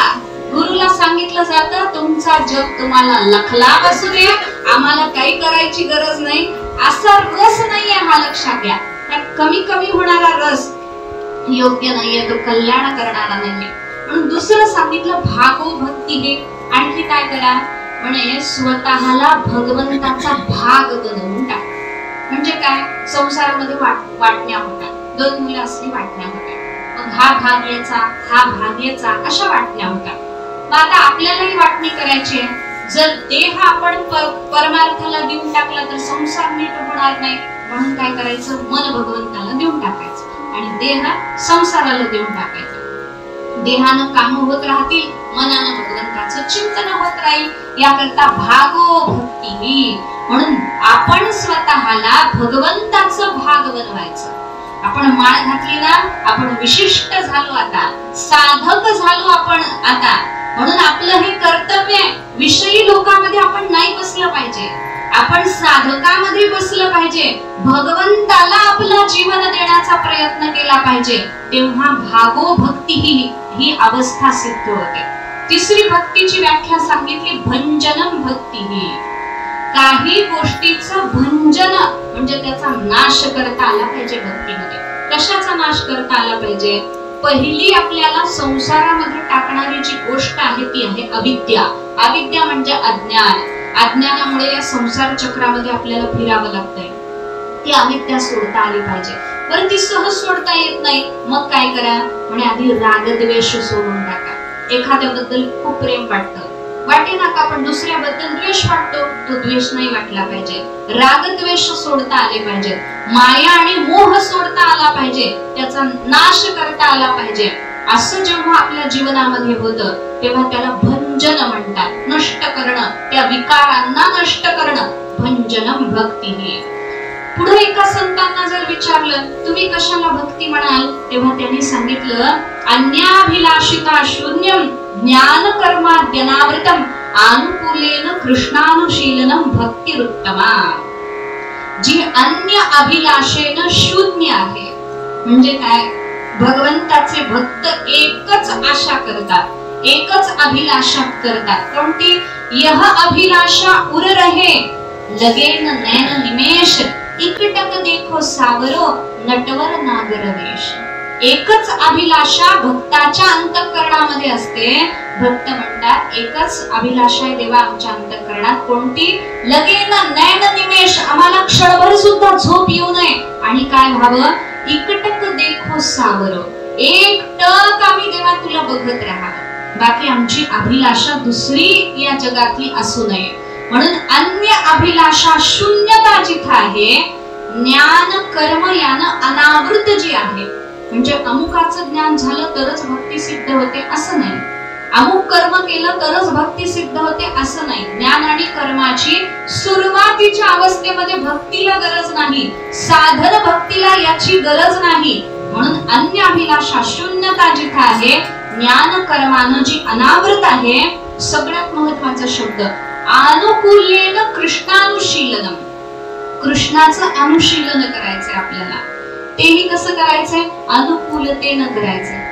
गुरुला सांगितलं जातं तुमचा जप तुम्हाला लखला बसू दे, आम्हाला काही करायची गरज नाही. असा रस नाहीये, हा लक्षात घ्या. कमी कमी होणारा रस योग्य नाहीये, तो कल्याण करणारा नाहीये. म्हणून दुसरं सांगितलं भागो भक्ती हे. आणखी काय करा म्हणे, स्वतःला भगवंताचा भाग बनवून टाका. म्हणजे काय, संसारामध्ये वाटण्या होतात, 2 मुलं असली वाटण्या होतात, मग हा भाग याचा, हा भाग याचा, अशा वाटण्या होतात. मग आता आपल्यालाही वाटणी करायची आहे. जर देह आपण परमार्थाला देऊन टाकला तर संसार नीट होणार नाही. म्हणून काय करायचं, मन भगवंताला देऊन टाकायचं आणि देह संसाराला देऊन टाकायचं. देहानं काम होत राहतील, मनानं भगवंताचं चिंतन होत राहील. याकरता भागो भक्ती. म्हणून आपण स्वतःला भगवंताचं भाग बनवायचं. आपण माळ घातली ना, आपण विशिष्ट झालो, आता साधक झालो आपण. आता म्हणून आपलं हे कर्तव्य आहे, विषयी लोकांमध्ये आपण नाही बसलं पाहिजे, आपण साधकामध्ये बसलं पाहिजे, भगवंताला आपलं जीवन देण्याचा प्रयत्न केला पाहिजे, तेव्हा भागो भक्ती ही अवस्था सिद्ध होते. तिसरी भक्तीची व्याख्या सांगितली भंजनम भक्ती ही. काही गोष्टीचं भंजन म्हणजे त्याचा नाश करता आला पाहिजे. भक्तीमध्ये कशाचा नाश करता आला पाहिजे? पहिली आपल्याला संसारामध्ये टाकणारी जी गोष्ट आहे ती आहे अविद्या. अविद्या म्हणजे अज्ञान. अज्ञानामुळे या संसार चक्रामध्ये आपल्याला फिरावं लागतंय. ती अविद्या सोडता आली पाहिजे. पण ती सहज सोडता येत नाही. मग काय करा? म्हणजे आधी रागद्वेष सोडून टाका. एखाद्याबद्दल खूप प्रेम वाटतं, वाटे नका, पण दुसऱ्याबद्दल द्वेष वाटतो, तो द्वेष नाही वाटला पाहिजे. रागद्वेष सोडता आले पाहिजे. माया आणि मोह सोडता आला पाहिजे, त्याचा नाश करता आला पाहिजे. असं जेव्हा आपल्या जीवनामध्ये होतं तेव्हा त्याला भंजन म्हणतात. नष्ट करणं, त्या विकारांना नष्ट करणं, भंजनम भक्ती ही. पुढे एका संतांना जर विचारलं तुम्ही कशाला भक्ती म्हणाल, तेव्हा त्यांनी सांगितलं अन्याभिलाषिता शून्यम ज्ञान कर्माद्यनावृतम अनुकूलेन कृष्णानुशीलनम भक्तिरुत्तमा. जी अन्य अभिलाषेन शून्य आहे, म्हणजे काय? भगवंताचे भक्त एकच आशा करतात, एकच अभिलाषा करतात. कोणती? यह अभिलाषा उर रहे लगेन नैन निमेष इकटक देखो सावरो नटवर नागर वेश. एकच अभिलाषा भक्ताच्या अंतःकरणामध्ये असते. भक्त म्हणतात एकच अभिलाषा आहे देवा आमच्या अंतःकरणात. कोणती? लगेन नैन निमेष, आम्हाला क्षणभर सुद्धा झोप येऊ नये. आणि काय व्हावं? इकटक देखो सावरो, एक टक आम्ही देवा तुला बघत राहावं, बाकी आमची अभिलाषा दुसरी या जगातली असू नये. म्हणून अन्य अभिलाषा शून्यता जिथं आहे, ज्ञान कर्म यानं अनावृत जी आहे, म्हणजे अमुकाचं ज्ञान झालं तरच भक्ती सिद्ध होते असं नाही, अमुक कर्म केलं तरच भक्ती सिद्ध होते असं नाही. ज्ञान आणि कर्माची सुरुवातीच्या अवस्थेमध्ये भक्तीला गरज नाही, साधन भक्तीला याची गरज नाही. म्हणून अन्य अभिलाषा शून्यता जिथं आहे, ज्ञान कर्मानं जी अनावृत आहे. सगळ्यात महत्वाचा शब्द अनुकूलेन कृष्णानुशीलनम. कृष्णाचं अनुशीलन करायचंय आपल्याला. तेही कसं करायचंय? अनुकूलतेनं करायचंय.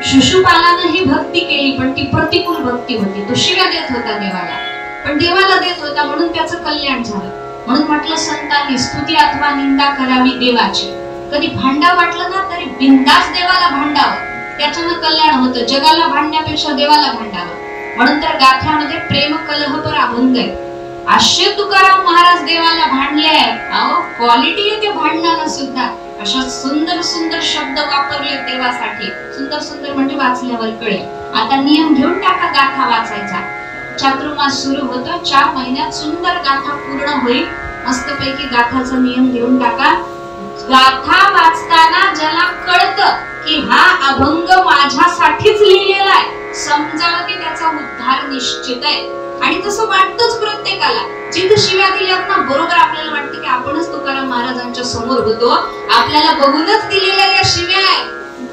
शिशुपालानं ही भक्ती केली, पण ती प्रतिकूल भक्ती होती. तो शिव्या देत होता देवाला, पण देवाला देत होता म्हणून त्याचं कल्याण झालं. म्हणून म्हटलं संतांनी स्तुती अथवा निंदा करावी देवाची. कधी भांडा वाटलं ना तरी बिंदास देवाला भांडावं, त्याच्यानं कल्याण होतं. जगाला भांडण्यापेक्षा देवाला भांडावं. म्हणून तर गाथ्यामध्ये प्रेम कलह पर अभंग आहे. आश्य तुकाराम महाराज देवाला भांडले. अहो क्वालिटी आहे ते भांडणानं सुद्धा. अशा सुंदर सुंदर शब्द वापरले देवासाठी. सुंदर सुंदर म्हणजे वाचल्यावर कळेल. आता नियम घेऊन टाका गाथा वाचायचा. चातुर्मास सुरू होतो, 4 महिन्यात सुंदर गाथा पूर्ण होईल. मस्तपैकी गाथाचा नियम घेऊन टाका. गाथा वाचताना ज्याला कळतं की हा अभंग माझ्यासाठीच लिहिलेला आहे, समजावं की त्याचा उद्धार निश्चित आहे. आणि तसं वाटतंच प्रत्येकाला. जिथे शिव्या दिल्यात ना, बरोबर आपल्याला वाटतं की आपणच तुकाराम महाराजांच्या समोर होतो, आपल्याला बघूनच दिलेल्या या शिव्या आहे.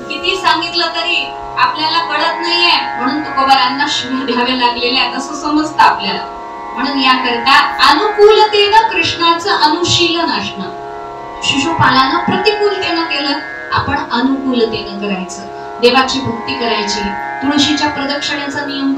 किती सांगितलं तरी आपल्याला कळत नाहीये, म्हणून तुकोबारांना शिव्या द्याव्या लागलेल्या आहेत असं समजतं आपल्याला. म्हणून याकरता अनुकूलतेनं कृष्णाचं अनुशीलन असणं. शिशुपालानं प्रतिकूलतेनं केलं, आपण अनुकूलतेनं करायचं. देवाची भक्ती करायची. तुळशीच्या प्रदक्षिणेचा नियम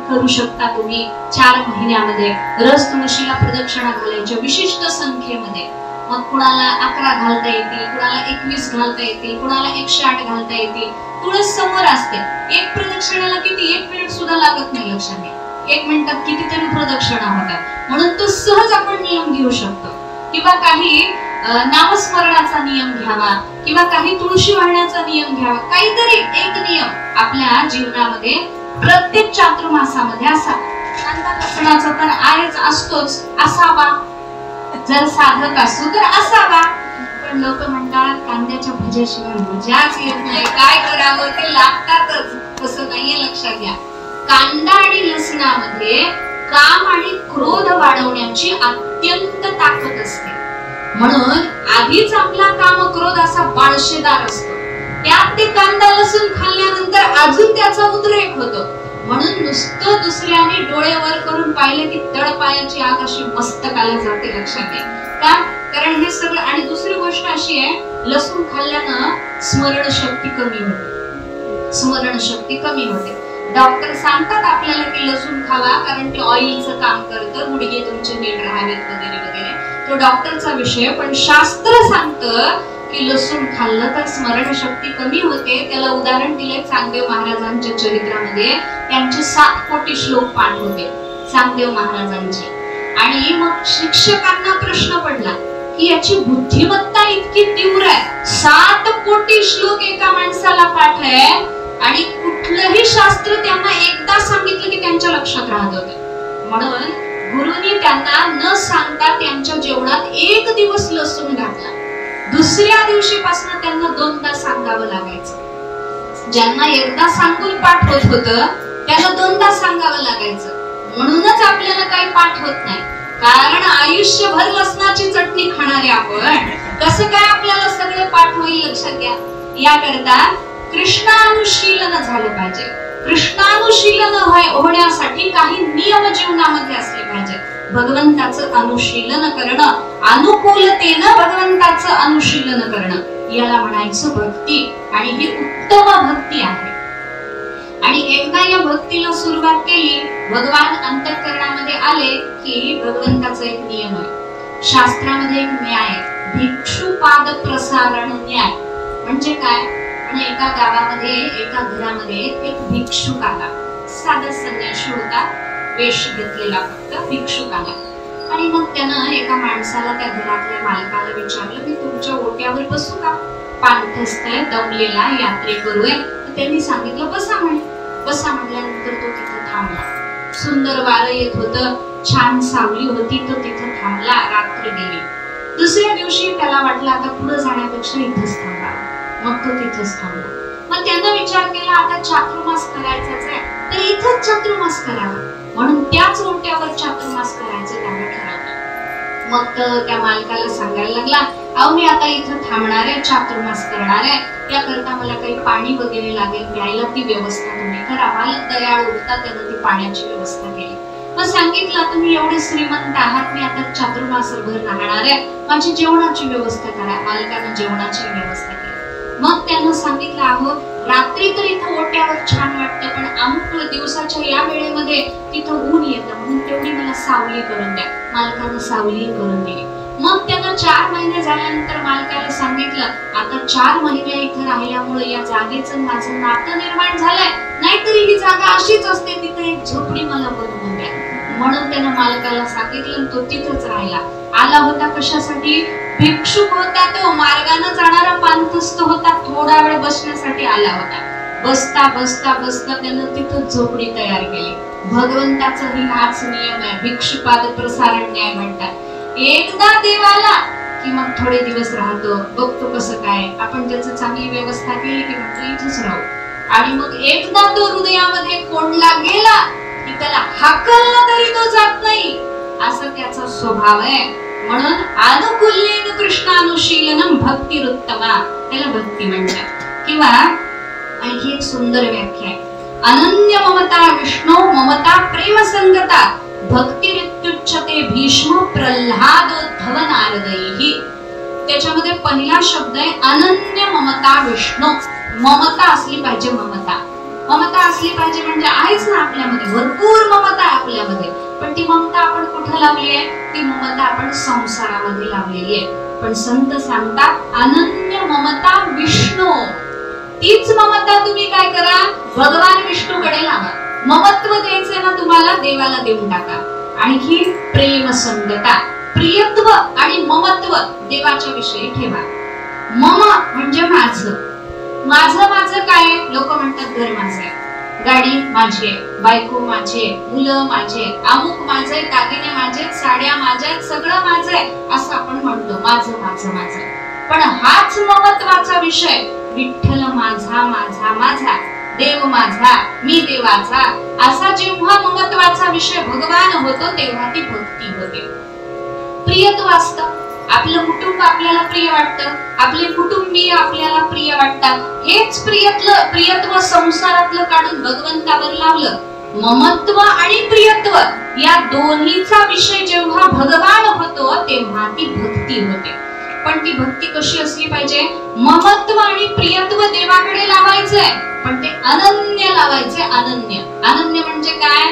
करू शकता तुम्ही 4 महिन्यामध्ये. रोज तुळशीला प्रदक्षिणा घालायच्या विशिष्ट संख्येमध्ये. मग कुणाला 11 घालता येतील, कुणाला 21 घालता येतील, कुणाला 108 घालता येतील. तुळस समोर असते. एक प्रदक्षिणेला किती? 1 मिनिट सुद्धा लागत नाही लक्षाने. 1 मिनिटात कितीतरी प्रदक्षिणा होतात. म्हणून तो सहज आपण नियम घेऊ शकतो. किंवा काही नामस्मरणाचा नियम घ्यावा, किंवा काही तुळशी वाहण्याचा नियम घ्यावा. काहीतरी एक नियम आपल्या जीवनामध्ये प्रत्येक चातुर्मासामध्ये असावा. कांदा लसणाचा तर आहेच, असतोच, असावा. जर साधक असू तर असावा. पण लोक म्हणतात कांद्याच्या भज्याशिवाय मजाच येत नाही, काय करावं, ते लागतातच. तसं नाहीये, लक्षात घ्या. कांदा आणि लसणामध्ये काम आणि क्रोध वाढवण्याची अत्यंत ताकद असते. म्हणून आधीच आपला काम क्रोध असा बाळशेदार असतो. त्यात ते कांदा लसूण खाल्ल्यानंतर अजून त्याचा उद्रेक होतो. म्हणून नुसतं दुसऱ्याने डोळे वर करून पाहिलं की तळपायाची आग अशी मस्तकाला जाते, लक्षात घ्या. का? कारण हे सगळं. आणि दुसरी गोष्ट अशी आहे, लसूण खाल्ल्यानं स्मरणशक्ती कमी होते. स्मरणशक्ती कमी होते. डॉक्टर सांगतात आपल्याला की लसूण खावा, कारण ते ऑइलचं काम करतं, गुडघे तुमचे नीट राहावेत वगैरे वगैरे. तो डॉक्टरचा विषय. पण शास्त्र सांगतं की लसूण खाल्लं तर स्मरणशक्ती कमी होते. त्याला उदाहरण दिले चांगदेव महाराजांच्या चरित्रामध्ये. त्यांचे 7 कोटी श्लोक पाठ होते चांगदेव महाराजांचे. आणि मग शिक्षकांना प्रश्न पडला की याची बुद्धिमत्ता इतकी तीव्र आहे, 7 कोटी श्लोक एका माणसाला पाठ आहे, आणि कुठलंही शास्त्र त्यांना एकदा सांगितलं की त्यांच्या लक्षात राहत होतं. म्हणून गुरुनी त्यांना न सांगता त्यांच्या जेवणात 1 दिवस लसूण घातला. दुसऱ्या दिवशीपासून त्यांना 2दा सांगावं लागायचं. ज्यांना एकदा सांगून पाठ होत होतं त्यांना 2दा सांगावं लागायचं. म्हणूनच आपल्याला काही पाठ होत नाही, कारण आयुष्यभर लसणाची चटणी खाणारे आपण. कसं काय आपल्याला सगळं पाठ होईल, लक्षात घ्या. याकरता कृष्णानुशीलन झालं पाहिजे. कृष्णानुशीलन होण्यासाठी काही नियम जीवनामध्ये असले पाहिजे. भगवंताचं अनुशीलन करणं, अनुकूलतेनं भगवंताचं अनुशीलन करणं, याला म्हणायचं भक्ती. आणि ही उत्तम भक्ती आहे. आणि एकदा या भक्तीला सुरुवात केली, भगवान अंतःकरणामध्ये आले की भगवंताचा एक नियम आहे. शास्त्रामध्ये एक न्याय आहे, भिक्षुपाद प्रसारण न्याय. म्हणजे काय? म्हणजे एका गावामध्ये एका घरामध्ये एक भिक्षुक आला. साधा संन्यासी होता, वेश घेतलेला, फक्त भिक्षुक आला. आणि मग त्यानं एका माणसाला, त्या घरातल्या मालकाला विचारलं, मी तुमच्या ओट्यावर बसू का? पाणथस्त आहे, दमलेला, यात्रेकरू आहे. त्यांनी सांगितलं बसा म्हणे. बसा म्हटल्यानंतर तो तिथं थांबला. सुंदर वारं येत होतं, छान सावली होती, तो तिथं थांबला. रात्र गेली. दुसऱ्या दिवशी त्याला वाटलं आता पुढे जाण्यापेक्षा इथंच थांबावं. मग तो तिथंच थांबला. मग त्यानं विचार केला आता चातुर्मास करायचाच आहे, तर इथंच चातुर्मास करावा. म्हणून त्याच ओट्यावर चातुर्मास करायचं त्यानं ठरवलं. मग त्या मालकाला सांगायला लागला, अहो मी आता इथं थांबणार आहे, चातुर्मास करणार आहे, याकरता मला काही पाणी वगैरे लागेल, प्यायला ती व्यवस्था तुम्ही करा. मालक दयाळू होता, त्यानं ती पाण्याची व्यवस्था केली. मग सांगितलं तुम्ही एवढे श्रीमंत आहात, मी आता चातुर्मासभर राहणार आहे, माझी जेवणाची व्यवस्था करा. मालकानं जेवणाची व्यवस्था केली. मग त्यानं सांगितलं, अहो रात्री तर इथं ओट्यावर छान वाटतं, पण अमुक दिवसाच्या या वेळेमध्ये तिथं ऊन येतं, म्हणून तेवढी मला सावली करून द्या. मालकानं सावली करून दिली. मग त्यानं 4 महिने झाल्यानंतर मालकाला सांगितलं, आता 4 महिने इथं राहिल्यामुळे या जागेचं माझं नातं निर्माण झालंय, नाहीतरी ही जागा अशीच असते, तिथे एक झोपडी मला बनवून द्या. म्हणून त्यानं मालकाला सांगितलं, तो तिथंच राहिला. आला होता कशासाठी? भिक्षुक होता तो, मार्गाने जाणारा पाणथस्त होता, थोडा वेळ बसण्यासाठी आला होता. बसता बसता बसता त्यानं तिथं झोपडी तयार केली. भगवंताचाही हाच नियम आहे, भिक्षुपाद प्रसारण न्याय म्हणतात. एकदा देव आला की मग थोडे दिवस राहतो, बघतो कसं काय, आपण त्याचं चांगली व्यवस्था केली की म्हणतो इथंच राहू. आणि मग एकदा तो हृदयामध्ये कोंडला गेला की त्याला हाकलला तरी तो जात नाही, असा त्याचा स्वभाव आहे. म्हणून अनुकूल्येन कृष्णानुशीलनम भक्तिरुत्तमा, त्याला भक्ती म्हणतात. किंवा आणखी एक सुंदर व्याख्या आहे, अनन्य ममता विष्णू ममता प्रेम संगता भक्तिरित्युच्यते भीष्म प्रल्हादोद्धव नारदैः. त्याच्यामध्ये पहिला शब्द आहे अनन्य ममता विष्णू. ममता असली पाहिजे. ममता असली पाहिजे म्हणजे आहेच ना आपल्यामध्ये, भरपूर ममता आहे आपल्यामध्ये, पण ती ममता आपण कुठे लावली आहे? ती ममता आपण संसारामध्ये लावलेली आहे. पण संत सांगतात अनन्य ममता विष्णू. तीच ममता तुम्ही काय करा? भगवान विष्णूकडे लावा. ममत्व द्यायचं ना तुम्हाला, देवाला देऊन टाका. आणखी प्रेम संगता, प्रियत्व आणि ममत्व देवाच्या विषयी ठेवा. मम म्हणजे माझं. माझं काय? लोक म्हणतात घर माझं आहे, गाडी माझी आहे, बायको माझी आहे, मुलं माझे, अमुक माझे, दागिने माझे, साड्या माझ्या, सगळं माझं आहे असं आपण म्हणतो, माझं माझं माझं. पण हाच ममत्वाचा विषय. विठ्ठल माझा माझा माझा, देव माझा मी देवाचा, असा जेव्हा ममत्वाचा विषय भगवान होतो तेव्हा ती भक्ती होते. प्रियत्व असतं, आपलं कुटुंब आपल्याला प्रिय वाटतं, आपले कुटुंबीय आपल्याला प्रिय वाटतात. हेच प्रियत्व संसारातलं काढून भगवंतावर लावलं ममत्व आणि प्रियत्व या दोन्हीचा विषय जेव्हा भगवान होतो तेव्हा ती भक्ती होते. पण ती भक्ती कशी असली पाहिजे? ममत्व आणि प्रियत्व देवाकडे लावायचंय, पण ते अनन्य लावायचे. अनन्य, अनन्य म्हणजे काय?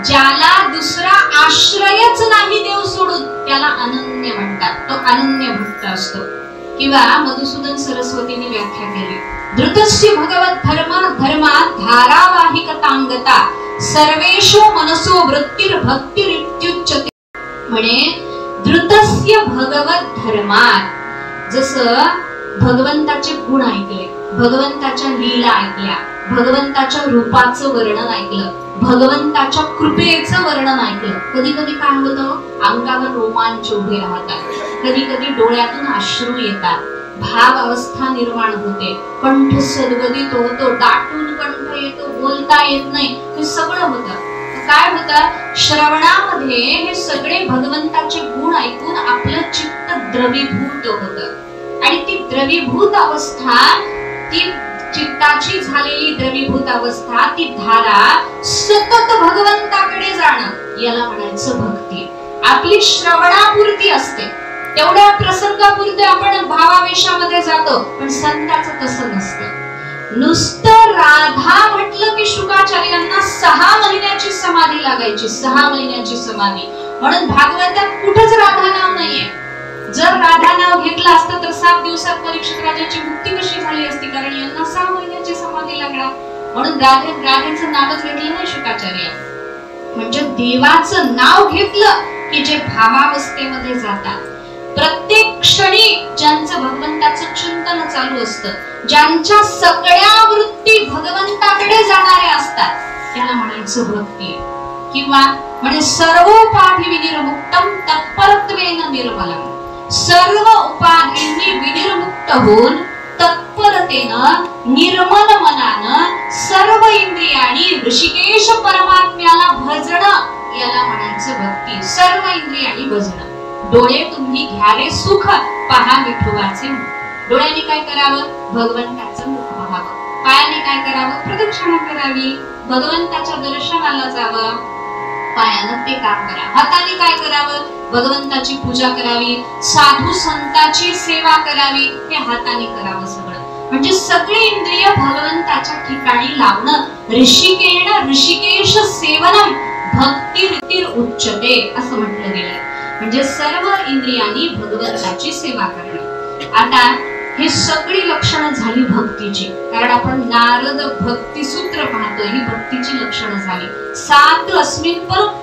ज्याला दुसरा आश्रयच नाही देव सोडून त्याला अनन्य म्हणतात. तो अनन्य भक्त असतो. किंवा मधुसूदन सरस्वतीने व्याख्या केली, धृतस्य भगवत धर्म धर्मात धारावाहिकतांगता सर्वेषु मनसो वृत्तिर भक्तिरित्युच्यते. म्हणे धृतस्य भगवत धर्मात, जसं भगवंताचे गुण ऐकले, भगवंताच्या लीला ऐकल्या, भगवंताच्या रूपाचं वर्णन ऐकलं, भगवंताच्या कृपेचं वर्णन ऐकलं, कधी कधी काय होतं? अंगावर रोमांच उभे राहतात, कधी कधी डोळ्यातून अश्रू येतात, भाव अवस्था निर्माण होते, कंठ सदगदित होतो, दाटून कंठ येतो, बोलता येत नाही, हे सगळं होतं. काय होतं? श्रवणामध्ये हे सगळे भगवंताचे गुण ऐकून आपलं चित्त द्रवीभूत होतं. आणि ती द्रवीभूत अवस्था, ती चित्ताची झालेली द्रवीभूत अवस्था, ती धारा सतत भगवंताकडे जाणं, याला म्हणायचं भक्ती. आपली श्रवणापुरती असते, तेवढ्या प्रसंगापुरते आपण भावावेशामध्ये जातो, पण संताचं तसं नसतं. नुसतं राधा म्हटलं की शुकाचार्यांना 6 महिन्याची समाधी लागायची, 6 महिन्याची समाधी. म्हणून भागवतात कुठेच राधा नाव नाहीये. जर राधा नाव घेतलं असतं तर 7 दिवसात परीक्षित राजाची मुक्ती कशी झाली असती? कारण यांना 6 महिन्याची समाधी लागणार. म्हणून राधेचं नावच घेतलं नाही शुकाचार्य. म्हणजे देवाचं नाव घेतलं की जे भावावस्थेमध्ये जातात, प्रत्येक क्षणी ज्यांचं भगवंताचं चिंतन चालू असतं, ज्यांच्या सगळ्या वृत्ती भगवंताकडे जाणाऱ्या असतात, त्याला म्हणायचं भक्ती. किंवा म्हणजे सर्वोपाधी विनिर्मुक्तम तत्परत्वेन निर्मलम, सर्व उपाधींनी विनिर्मुक्त होऊन तत्परतेनं निर्मल मनानं सर्व इंद्रियांनी ऋषिकेश परमात्म्याला भजणं, याला म्हणायचं भक्ती. सर्व इंद्रियांनी भजणं. डोळे तुम्ही घ्यारे सुख, पहा विठोबाचे मुख. डोळ्याने काय करावं? भगवंताचं मुख पाहावं. पायाने काय करावं? प्रदक्षिणा करावी, भगवंताच्या दर्शनाला जावं, पायानं ते काम करा. हाताने काय करावं? भगवंताची पूजा करावी, साधू संतांची सेवा करावी, हे हाताने करावं सगळं. म्हणजे सगळे इंद्रिय भगवंताच्या ठिकाणी लावणं. ऋषिकेण ऋषिकेश सेवनम भक्तिरितिर उच्यते असं म्हटलं गेलंय. म्हणजे सर्व इंद्रियांनी भगवंताची सेवा करणं. आता हे सगळी लक्षणं झाली भक्तीची. कारण आपण नारद भक्ती सूत्र पाहतो, ही भक्तीची लक्षणं झाली. 7 अस्मिन्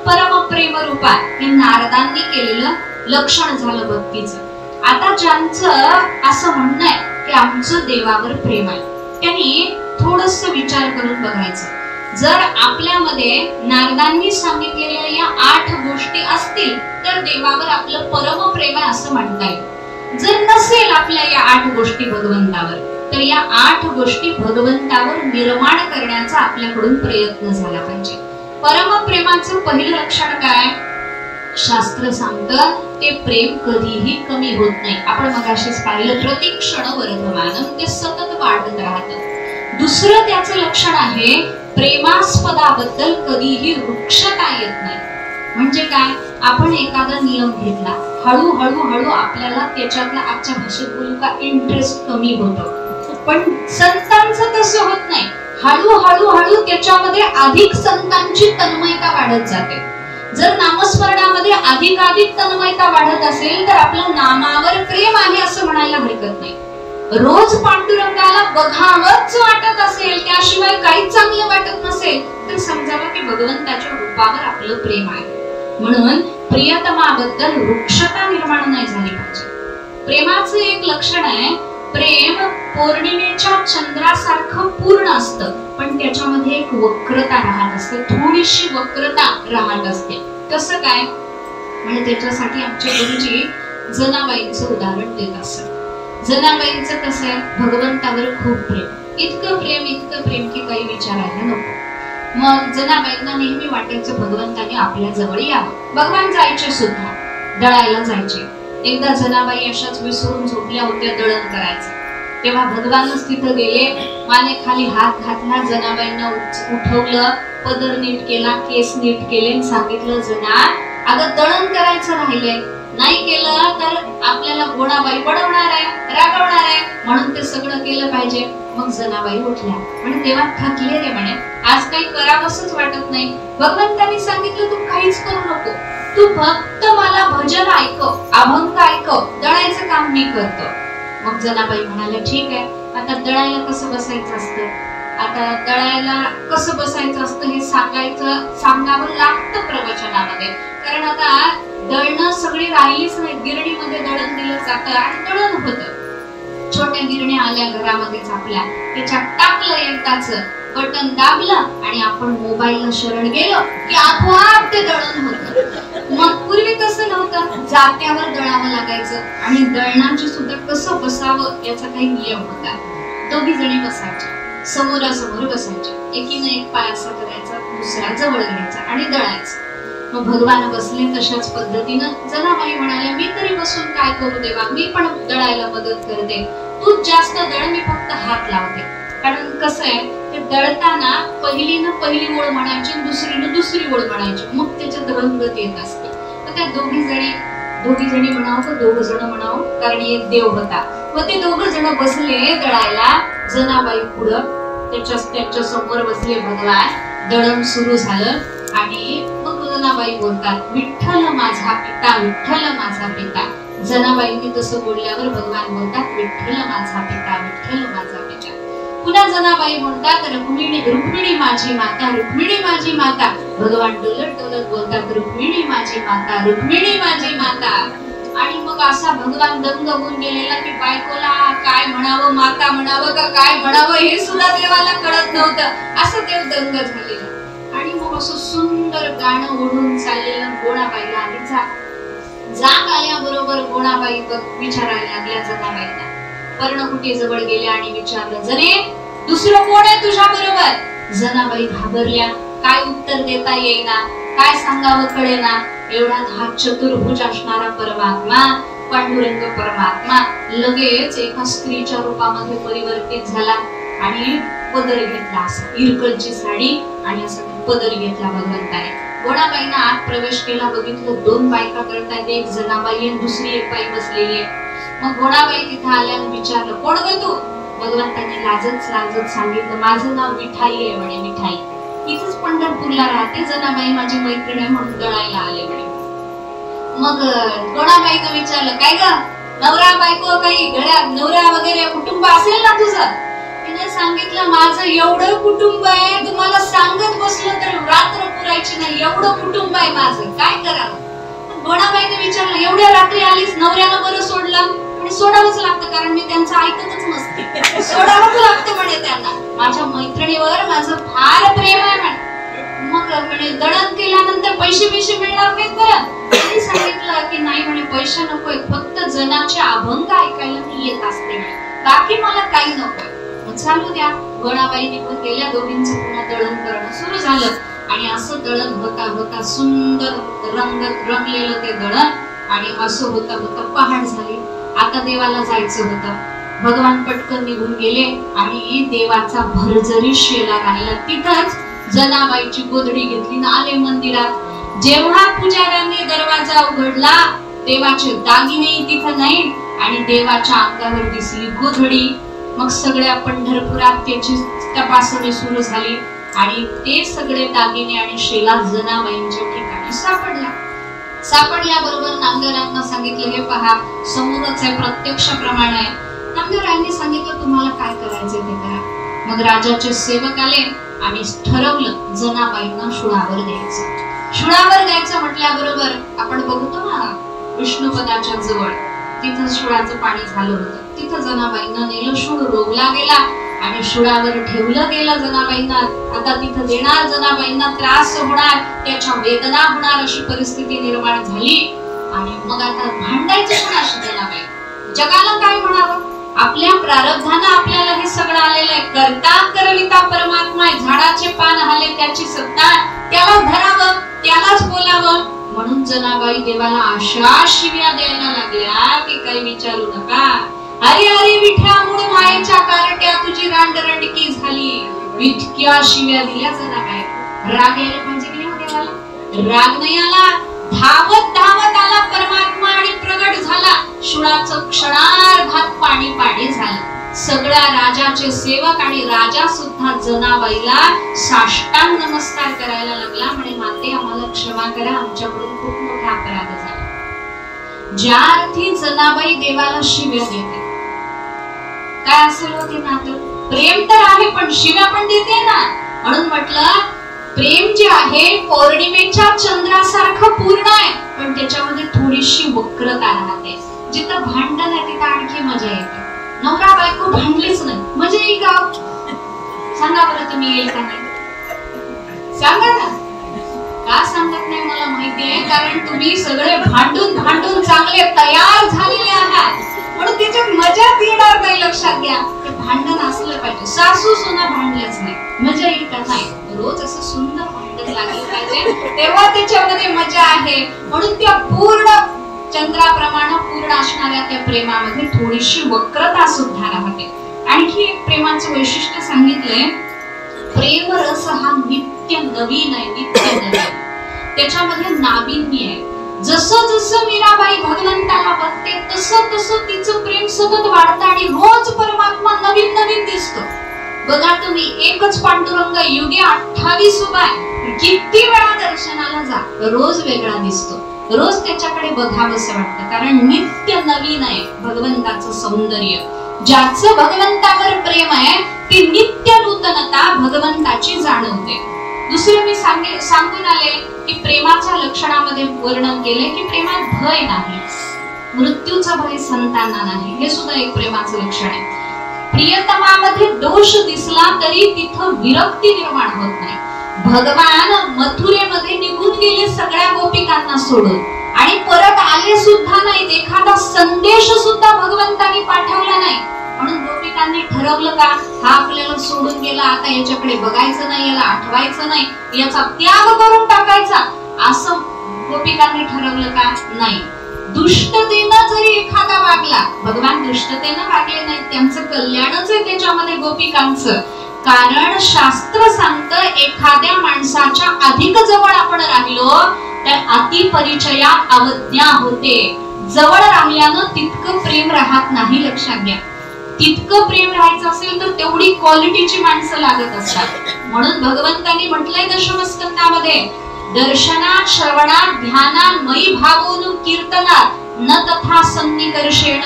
परम प्रेम रूपा, हे नारदांनी केलेलं लक्षण झालं भक्तीचं. आता ज्यांचं असं म्हणणं आहे की आमचं देवावर प्रेम आहे, त्यांनी थोडस विचार करून बघायचं. जर आपल्यामध्ये नारदांनी सांगितलेल्या या 8 गोष्टी असतील तर देवावर आपलं परम प्रेम आहे असं म्हणता येईल. जर नसेल आपल्या या 8 गोष्टी भगवंतावर, तर या 8 गोष्टी भगवंतावर निर्माण करण्याचा आपल्याकडून प्रयत्न झाला पाहिजे. परम प्रेमाचं पहिलं लक्षण काय? शास्त्र सांगतं ते प्रेम कधीही कमी होत नाही. आपण मगाशीच पाहिलं, प्रतिक्षण वर्धमानम, ते सतत वाढत राहतं. दुसरं त्याचं लक्षण आहे, प्रेमास्पदाबद्दल कधीही रुक्षता येत नाही. म्हणजे काय? आपण एखादा नियम घेतला, हळूहळू आपल्याला त्याच्यातला, आजच्या भाषेत बोलू का, इंटरेस्ट कमी होतो. पण संतांचं तसं होत नाही. हळूहळू त्याच्यामध्ये अधिक संतांची तन्मयता वाढत जाते. जर नामस्मरणामध्ये अधिक तन्मयता वाढत असेल तर आपलं नामावर प्रेम आहे असं म्हणायला हरकत नाही. रोज पांडुरंगाला बघावंच वाटत असेल, त्याशिवाय काहीच चांगलं वाटत नसेल, तर समजावं की भगवंताच्या रूपावर आपलं प्रेम आहे. म्हणून प्रियतमाबद्दल रुक्षता निर्माण नाही झाली पाहिजे. प्रेमाचं एक लक्षण आहे, प्रेम पौर्णिमेच्या चंद्रासारखं पूर्ण असतं, पण त्याच्यामध्ये एक वक्रता राहत असते, थोडीशी वक्रता राहत असते. कसं काय? म्हणजे त्याच्यासाठी आमच्या गुरुजी जनाबाईंचं उदाहरण देत असत. जनाबाईंचं कसं आहे? भगवंतावर खूप प्रेम, इतकं प्रेम की काही विचारायला नको. मग जनाबाईंना नेहमी वाटायचं भगवंताने आपल्या जवळ यावं. भगवान जायचे सुद्धा, दळायला जायचे. एकदा जनाबाई अशाच विसरून झोपल्या होत्या, दळण करायचं. तेव्हा भगवानच तिथं गेले, माने खाली हात घातला, जनाबाईंना उठवलं, पदर नीट केला, केस नीट केले, सांगितलं जना अगं दळण करायचं राहिलंय, नाही केलं तर आपल्याला गोणाबाई बडवणार आहे, रागवणार आहे, म्हणून ते सगळं केलं पाहिजे. मग जनाबाई उठल्या, म्हणे देवा थकले रे, म्हणे आज काही करावंसच वाटत नाही. भगवंतांनी सांगितलं तू काहीच करू नको, तू फक्त मला भजन ऐकव, अभंग ऐकव, दळायचं काम मी करतो. मग जनाबाई म्हणाल्या ठीक आहे, आता दळायला कसं बसायचं असतं, आता दळायला कसं बसायचं असतं हे सांगावं लागतं प्रवचनामध्ये. कारण आता दळणं सगळी राहिलीच नाही, गिरणीमध्ये दळण दिलं जातं आणि दळण होतं. छोट्या गिरण्या आल्या घरामध्येच आपल्या, त्याच्यात टाकलं एकदाच बटन दाबलं आणि आपण मोबाईलला शरण गेलो की आपोआप ते दळण होतं. मग पूर्वी तसं नव्हतं, जात्यावर दळावं लागायचं आणि दळणाची सुद्धा कसं बसावं याचा काही नियम होता. दोघी जणी बसायच्या, समोरासमोर बसायच्या, एकीने एक पाय असा करायचा, दुसरा जवळ घ्यायचा आणि दळायचं. मग भगवान बसले तशाच पद्धतीनं. जनाबाई म्हणाले मी तरी बसून काय करू देवा, मी पण दळायला मदत करते, तू जास्त दळ, मी फक्त हात लावते. कारण कसं आहे ते दळताना पहिलीनं पहिली ओळ म्हणायची, दुसरीनं दुसरी ओळ म्हणायची, मग त्याच्यात रंगत येत असते. तर त्या दोघी जणी म्हणावं का दोघ जण म्हणावं, कारण एक देव होता. मग ते दोघ जण बसले दळायला, जनाबाई पुढं, त्यांच्या समोर बसले भगवान, दळण सुरू झालं. आणि मग जनाबाई बोलतात विठ्ठल माझा पिता, विठ्ठल माझा पिता. जनाबाईंनी तसं बोलल्यावर भगवान बोलतात विठ्ठल माझा पिता, विठ्ठल माझा पिता. पुन्हा जनाबाई म्हणतात रुक्मिणी माझी माता, रुक्मिणी माझी माता. भगवान डोलत डोलत बोलतात रुक्मिणी माझी माता, रुक्मिणी माझी माता. आणि मग असा भगवान दंग होऊन गेलेला की बायकोला काय म्हणावं, माता म्हणावं का काय म्हणावं हे सुद्धा देवाला कळत नव्हतं, असं देव दंग झालेलं. आणि मग असं सुंदर गाणं ओढून चाललेलं. गोणाबाईला आली जाग आल्याबरोबर गोणाबाई विचारायला लागल्या जनाबाईंना. पर्णकुटी जवळ गेल्या आणि विचारलं जरे दुसरं कोण आहे तुझ्या बरोबर. जनाबाई घाबरल्या, काय उत्तर देता येईना, काय सांगावं कळेना. एवढा हा चतुर्भुज असणारा परमात्मा, पांडुरंग परमात्मा लगेच एका स्त्रीच्या रूपामध्ये परिवर्तित झाला आणि पदर घेतला, असा इरकलची साडी आणि असा पदर घेतला भगवंताने. गोणाबाईंना आत प्रवेश केला, बघितलं दोन बायका करतायत, एक जनाबाई आणि दुसरी एक बाई बसलेली आहे. मग गोणाबाई तिथे आल्या आणि विचारलं कोण ग तू. भगवंतांनी लाजत सांगितलं माझं नाव मिठाई आहे म्हणे, मिठाई, इथंच पंढरपूरला राहते, जनाबाई माझी मैत्रीण आहे म्हणून दळायला आले म्हणे. मग गोणाबाईनं विचारलं काय ग, नवरा बायको काही घरात नवरा वगैरे कुटुंब असेल ना तुझं. तिने सांगितलं माझं एवढं कुटुंब आहे, तुम्हाला सांगत बसलं तर रात्र पुरायची नाही, एवढं कुटुंब आहे माझं, काय करावं. गोणाबाईने विचारलं एवढ्या रात्री आलीस, नवऱ्यानं बरं सोडलं. आणि सोडावंच लागतं कारण मी त्यांचं ऐकतच नसते, सोडावंच लागतं म्हणे त्यांना, माझ्या मैत्रिणीवर माझं फार प्रेम आहे म्हणे. मग म्हणे दळण केल्यानंतर पैसे मिळणार नाहीत बरं. त्यांनी सांगितलं की नाही म्हणे पैसे नकोय, फक्त जनाचे अभंग ऐकायला मी येत असते, बाकी मला काही नकोय. चालू द्या. गोणाबाई निघून गेल्या, दोघींचं पुन्हा दळण करणं सुरू झालं. आणि असं दळण होता सुंदर रंगलेलं ते दळण. आणि असं होता पहाट झाली. आता देवाला जायचं होतं. भगवान पटकन निघून गेले आणि देवाचा भरजरी शेला राहिला. तिथंच जनाबाईची गोधडी घेतली ना आले मंदिरात. जेव्हा पुजाऱ्यांनी दरवाजा उघडला, देवाचे दागिने तिथं नाही आणि देवाच्या अंगावर दिसली गोधडी. मग सगळ्या पंढरपुरात त्याची तपासणी सुरू झाली आणि ते सगळे दागिने आणि शेला जनाबाईंच्या ठिकाणी सापडल्याबरोबर नामदेवरायांना सांगितलं हे पहा समोरच आहे, प्रत्यक्ष प्रमाण आहे. नामदेवरायांनी सांगितलं तुम्हाला काय करायचं ते करा. मग राजाचे सेवक आले आणि ठरवलं जनाबाईंना शुळावर द्यायचं. शुळावर द्यायचं म्हटल्याबरोबर आपण बघतो ना विष्णुपदाच्या जवळ तिथं शुळाचं पाणी झालं होतं. तिथं जनाबाईंना नेलं, शूळ रोवला गेला आणि शुळावर ठेवलं गेलं जनाबाईंना. आता तिथं देणार जनाबाईंना त्रास होणार, त्याच्या वेदना होणार अशी परिस्थिती निर्माण झाली. आणि मग आता भांडायचं कोणाशी जनाबाई, जगाला काय म्हणावं. आपल्या प्रारब्धानं आपल्याला हे सगळं आलेलं आहे. करता करविता परमात्मा आहे, झाडाचे पान हले त्याची सत्ता, त्याला धरावं त्यालाच बोलावं. म्हणून जनाबाई देवाला अशा शिव्या द्यायला लागल्या की काही विचारू नका. अरे अरे विठ्या मूळ माये इतक्या शिव्या दिल्या जनाबाई. राग यायला पाहिजे की नाही देवाला? राग नाही आला. धावत धावत आला परमात्मा आणि प्रगट झाला. शूळाचं क्षणार्धात पाणी पाणी झालं. सगळ्या राजाचे सेवक आणि राजा सुद्धा जनाबाईला साष्टांग नमस्कार करायला लागला. म्हणे माते आम्हाला क्षमा करा, आमच्याकडून खूप मोठा अपराध झाला. ज्या अर्थी जनाबाई देवाला शिव्या देते, काय असेल होते नातं? प्रेम तर आहे पण शिव्या पण देते ना. म्हणून म्हटलं प्रेम जे आहे पौर्णिमेच्या चंद्रासारखं पूर्ण आहे, पण त्याच्यामध्ये थोडीशी वक्रता राहते. जिथं भांडण आहे तिथं आणखी मजा येते. नवरा बायको भांडलीच नाही, मजा येईल का? सांगा बरं तुम्ही, येईल का नाही? सांगा ना. का सांगत नाही मला माहितीये, कारण तुम्ही सगळे भांडून भांडून चांगले तयार झालेले आहात, म्हणून त्याच्यात मजाच येणार नाही. लक्षात घ्या, ते भांडण असलं पाहिजे. सासू सुना भांडल्याच नाही, मजा येईल का? नाही. रोज असं सुंदर भांडण लागलं पाहिजे, तेव्हा त्याच्यामध्ये मजा आहे. म्हणून त्या पूर्ण चंद्राप्रमाणे पूर्ण असणाऱ्या त्या प्रेमामध्ये थोडीशी वक्रता सुद्धा राहते. आणखी एक प्रेमाचं वैशिष्ट्य सांगितलंय, प्रेम रस हा नित्य नवीन आहे. नित्य नवीन, त्याच्यामध्ये नाविन्य आहे. जसं जसं मीराबाई भगवंताला बघते तसं तसं तिचं प्रेम सतत वाढतं आणि रोज परमात्मा नवीन नवीन दिसतो. बघा तुम्ही, एकच पांडुरंग युगे 28 उभा आहे, किती वेळा दर्शनाला जा, रोज वेगळा दिसतो. रोज त्याच्याकडे बघावंसं वाटतं, कारण नित्य नवीन आहे भगवंताचं सौंदर्य. ज्याचं भगवंतावर प्रेम आहे ती नित्य नूतनता भगवंताची जाणवते. दुसरे मी सांगून आले की प्रेमाच्या लक्षणामध्ये वर्णन केले की प्रेमात भय नाही, मृत्यूचा भय संतांना नाही. हे सुद्धा एक प्रेमाचं लक्षण आहे. प्रियतमामध्ये दोष दिसला तरी तिथं विरक्ती निर्माण होत नाही. भगवान मथुरेमध्ये निघून गेले सगळ्या गोपिकांना सोडून आणि परत आले सुद्धा नाहीत. एखादा संदेश सुद्धा भगवंतांनी पाठवला नाही. म्हणून गोपिकांनी ठरवलं का, हा आपल्याला सोडून गेला, आता याच्याकडे बघायचं नाही, याला आठवायचं नाही, याचा त्याग करून टाकायचा, असं गोपिकांनी ठरवलं का? नाही. दुष्टतेनं जरी एखादा वागला, भगवान दुष्टतेनं वागले नाही, त्यांचं कल्याणच आहे त्याच्यामध्ये गोपिकांचं. कारण शास्त्र सांगतं एखाद्या माणसाच्या अधिक जवळ आपण राहिलो तर अतिपरिचया अवज्ञा होते. जवळ राहिल्यानं तितकं प्रेम राहत नाही. लक्षात घ्या, तितकं प्रेम राहायचं असेल तर तेवढी क्वालिटीची माणसं लागत असतात. म्हणून भगवंतांनी म्हटलंय दशमस्कंदामध्ये, दर्शनात श्रवणात ध्यानात मयी भावोनु कीर्तनात न तथा सन्निकर्षेण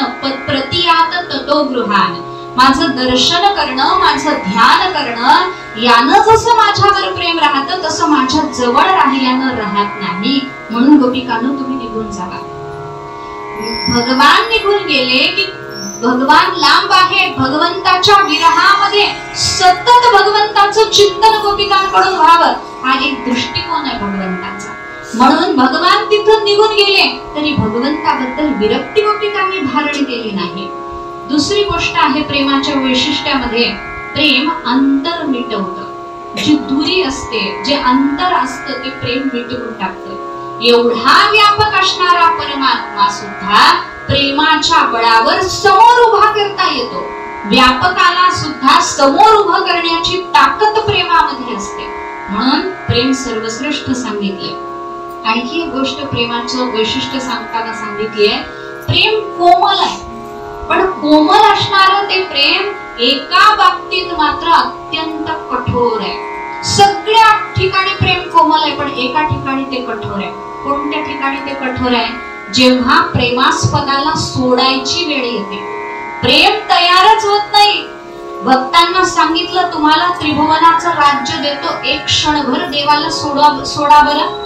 प्रतियात ततो गृहान. माझं दर्शन करणं, माझं ध्यान करणं, यानं जसं माझ्यावर प्रेम राहतं तसं माझ्या जवळ राहिल्यानं राहत नाही. म्हणून गोपिकांनो तुम्ही निघून जावा. भगवान निघून गेले की भगवान लांब आहे. भगवंताच्या विरहामध्ये सतत भगवंताचं चिंतन गोपिकांकडून व्हावं, हा एक दृष्टिकोन आहे भगवंताचा. म्हणून भगवान तिथून निघून गेले तरी भगवंताबद्दल विरक्ती गोपिकांनी धारण केली नाही. दुसरी गोष्ट आहे प्रेमाच्या वैशिष्ट्यामध्ये, प्रेम अंतर मिटवतं. जी दुरी असते, जे अंतर असतं ते प्रेम मिटवून टाकतं. एवढा व्यापक असणारा परमात्मा सुद्धा प्रेमाच्या बळावर समोर उभा करता येतो. व्यापकाला सुद्धा समोर उभं करण्याची ताकद प्रेमामध्ये असते. म्हणून प्रेम सर्वश्रेष्ठ सांगितले. आणखी एक गोष्ट प्रेमाचं वैशिष्ट्य सांगताना सांगितली आहे, प्रेम कोमल आहे. पण कोमल असणारं ते प्रेम एका बाबतीत मात्र अत्यंत कठोर आहे. सगळ्या ठिकाणी प्रेम कोमल आहे, पण एका ठिकाणी ते कठोर आहे. कोणत्या ठिकाणी ते कठोर आहे? जेव्हा प्रेमास्पदाला सोडायची वेळ येते. प्रेम तयारच होत नाही. भक्तांना सांगितलं तुम्हाला त्रिभुवनाचं राज्य देतो, एक क्षणभर देवाला सोडा बरं.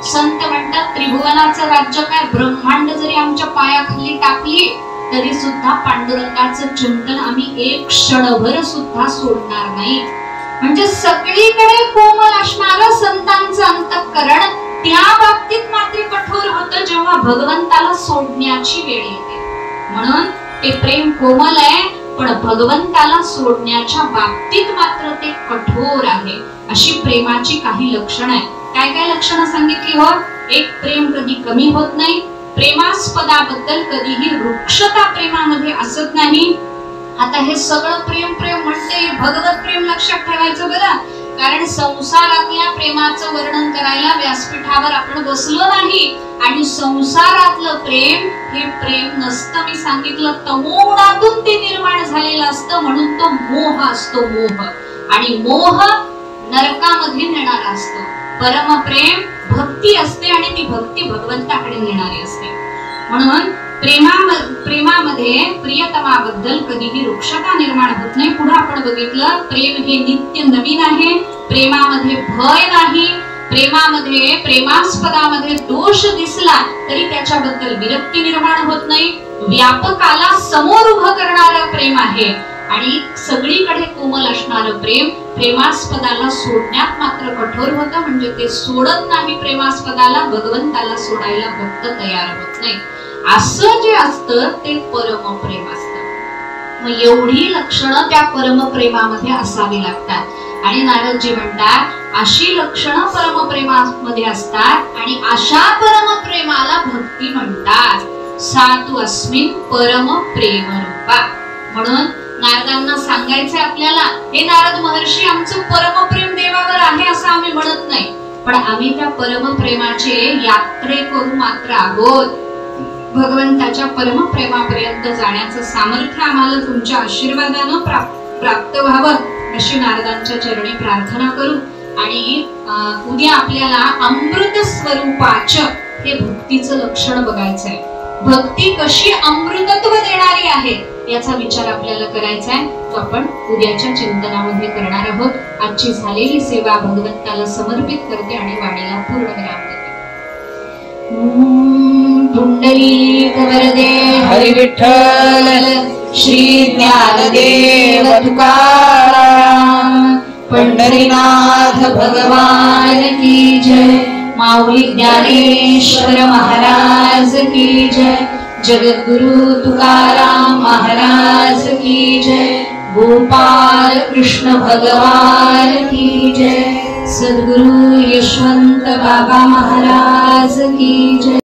संत म्हणतात त्रिभुवनाचं राज्य काय, ब्रह्मांड जरी आमच्या पायाखाली टाकली तरी सुद्धा पांडुरंगाचं चिंतन आम्ही एक क्षणभर सुद्धा सोडणार नाही. म्हणजे सगळीकडे कोमल असणारं संतांचं अंतःकरण त्या बाबतीत मात्र कठोर होतं जेव्हा भगवंताला सोडण्याची वेळ येते. म्हणून ते प्रेम कोमल आहे, पण भगवंताला सोडण्याच्या बाबतीत मात्र ते कठोर आहे. अशी प्रेमाची काही लक्षणं आहेत. काय काय लक्षणं सांगितली हो? एक, प्रेम कधी कमी होत नाही. प्रेमास्पदाबद्दल कधीही रुक्षता प्रेमामध्ये असत नाही. आता हे सगळं प्रेम प्रेम म्हणते, भगवत प्रेम लक्षात ठेवायचं बरं, कारण संसारातल्या प्रेमाचं वर्णन करायला व्यासपीठावर आपण बसलो नाही. आणि संसारातलं प्रेम हे प्रेम नसतं. मी सांगितलं तमोगुणातून ते निर्माण झालेलं असतं, म्हणून तो मोह असतो. मोह आणि मोह नरकामध्ये नेणारा असतो. परम प्रेम भक्ती असते आणि ती भक्ती भगवंताकडे नेणारी असते. म्हणून प्रेमामध्ये प्रियतमाबद्दल कधीही रुक्षता निर्माण होत नाही. पुढे आपण बघितलं प्रेम हे नित्य नवीन आहे. प्रेमामध्ये भय नाही. प्रेमामध्ये प्रेमास्पदामध्ये दोष दिसला तरी त्याच्याबद्दल विरक्ती निर्माण होत नाही. व्यापकाला समोर उभं करणारं प्रेम आहे आणि सगळीकडे कोमल असणारं प्रेम प्रेमास्पदाला सोडण्यात मात्र कठोर होतं. म्हणजे ते सोडत नाही प्रेमास्पदाला, भगवंताला सोडायला भक्त तयार होत नाही. असं जे असतं ते परमप्रेम असतं. मग एवढी लक्षणं त्या परमप्रेमामध्ये असावी लागतात. आणि नारदजी म्हणतात अशी लक्षणं परमप्रेमामध्ये असतात आणि अशा परमप्रेमाला भक्ती म्हणतात. सातु अस्मिन् परम प्रेम रूपा. म्हणून नारदांना सांगायचंय आपल्याला, हे नारद महर्षी आमचं परमप्रेम देवावर आहे असं आम्ही म्हणत नाही, पण आम्ही त्या परमप्रेमाचे यात्रेकरू मात्र आहोत. भगवंताच्या परमप्रेमापर्यंत जाण्याचं सामर्थ्य आम्हाला तुमच्या आशीर्वादानं प्राप्त व्हावं अशी नारदांच्या चरणी प्रार्थना करू. आणि उद्या आपल्याला अमृत स्वरूपाच हे भक्तीचं लक्षण बघायचंय. भक्ती कशी अमृतत्व देणारी आहे याचा विचार आपल्याला करायचा आहे. तो आपण उद्याच्या चिंतनामध्ये करणार आहोत. आजची झालेली सेवा भगवंताला समर्पित करते आणि वाणीला पूर्ण विराम देते. पुंडलीक वरदे हरी विठ्ठल श्री ज्ञानदेव तुकाराम. पंढरीनाथ भगवान की जय. माऊली ज्ञानेश्वर महाराज की जय. जगद्गुरु तुकाराम महाराज की जय. गोपाल कृष्ण भगवान की जय. सद्गुरु यशवंत बाबा महाराज की जय.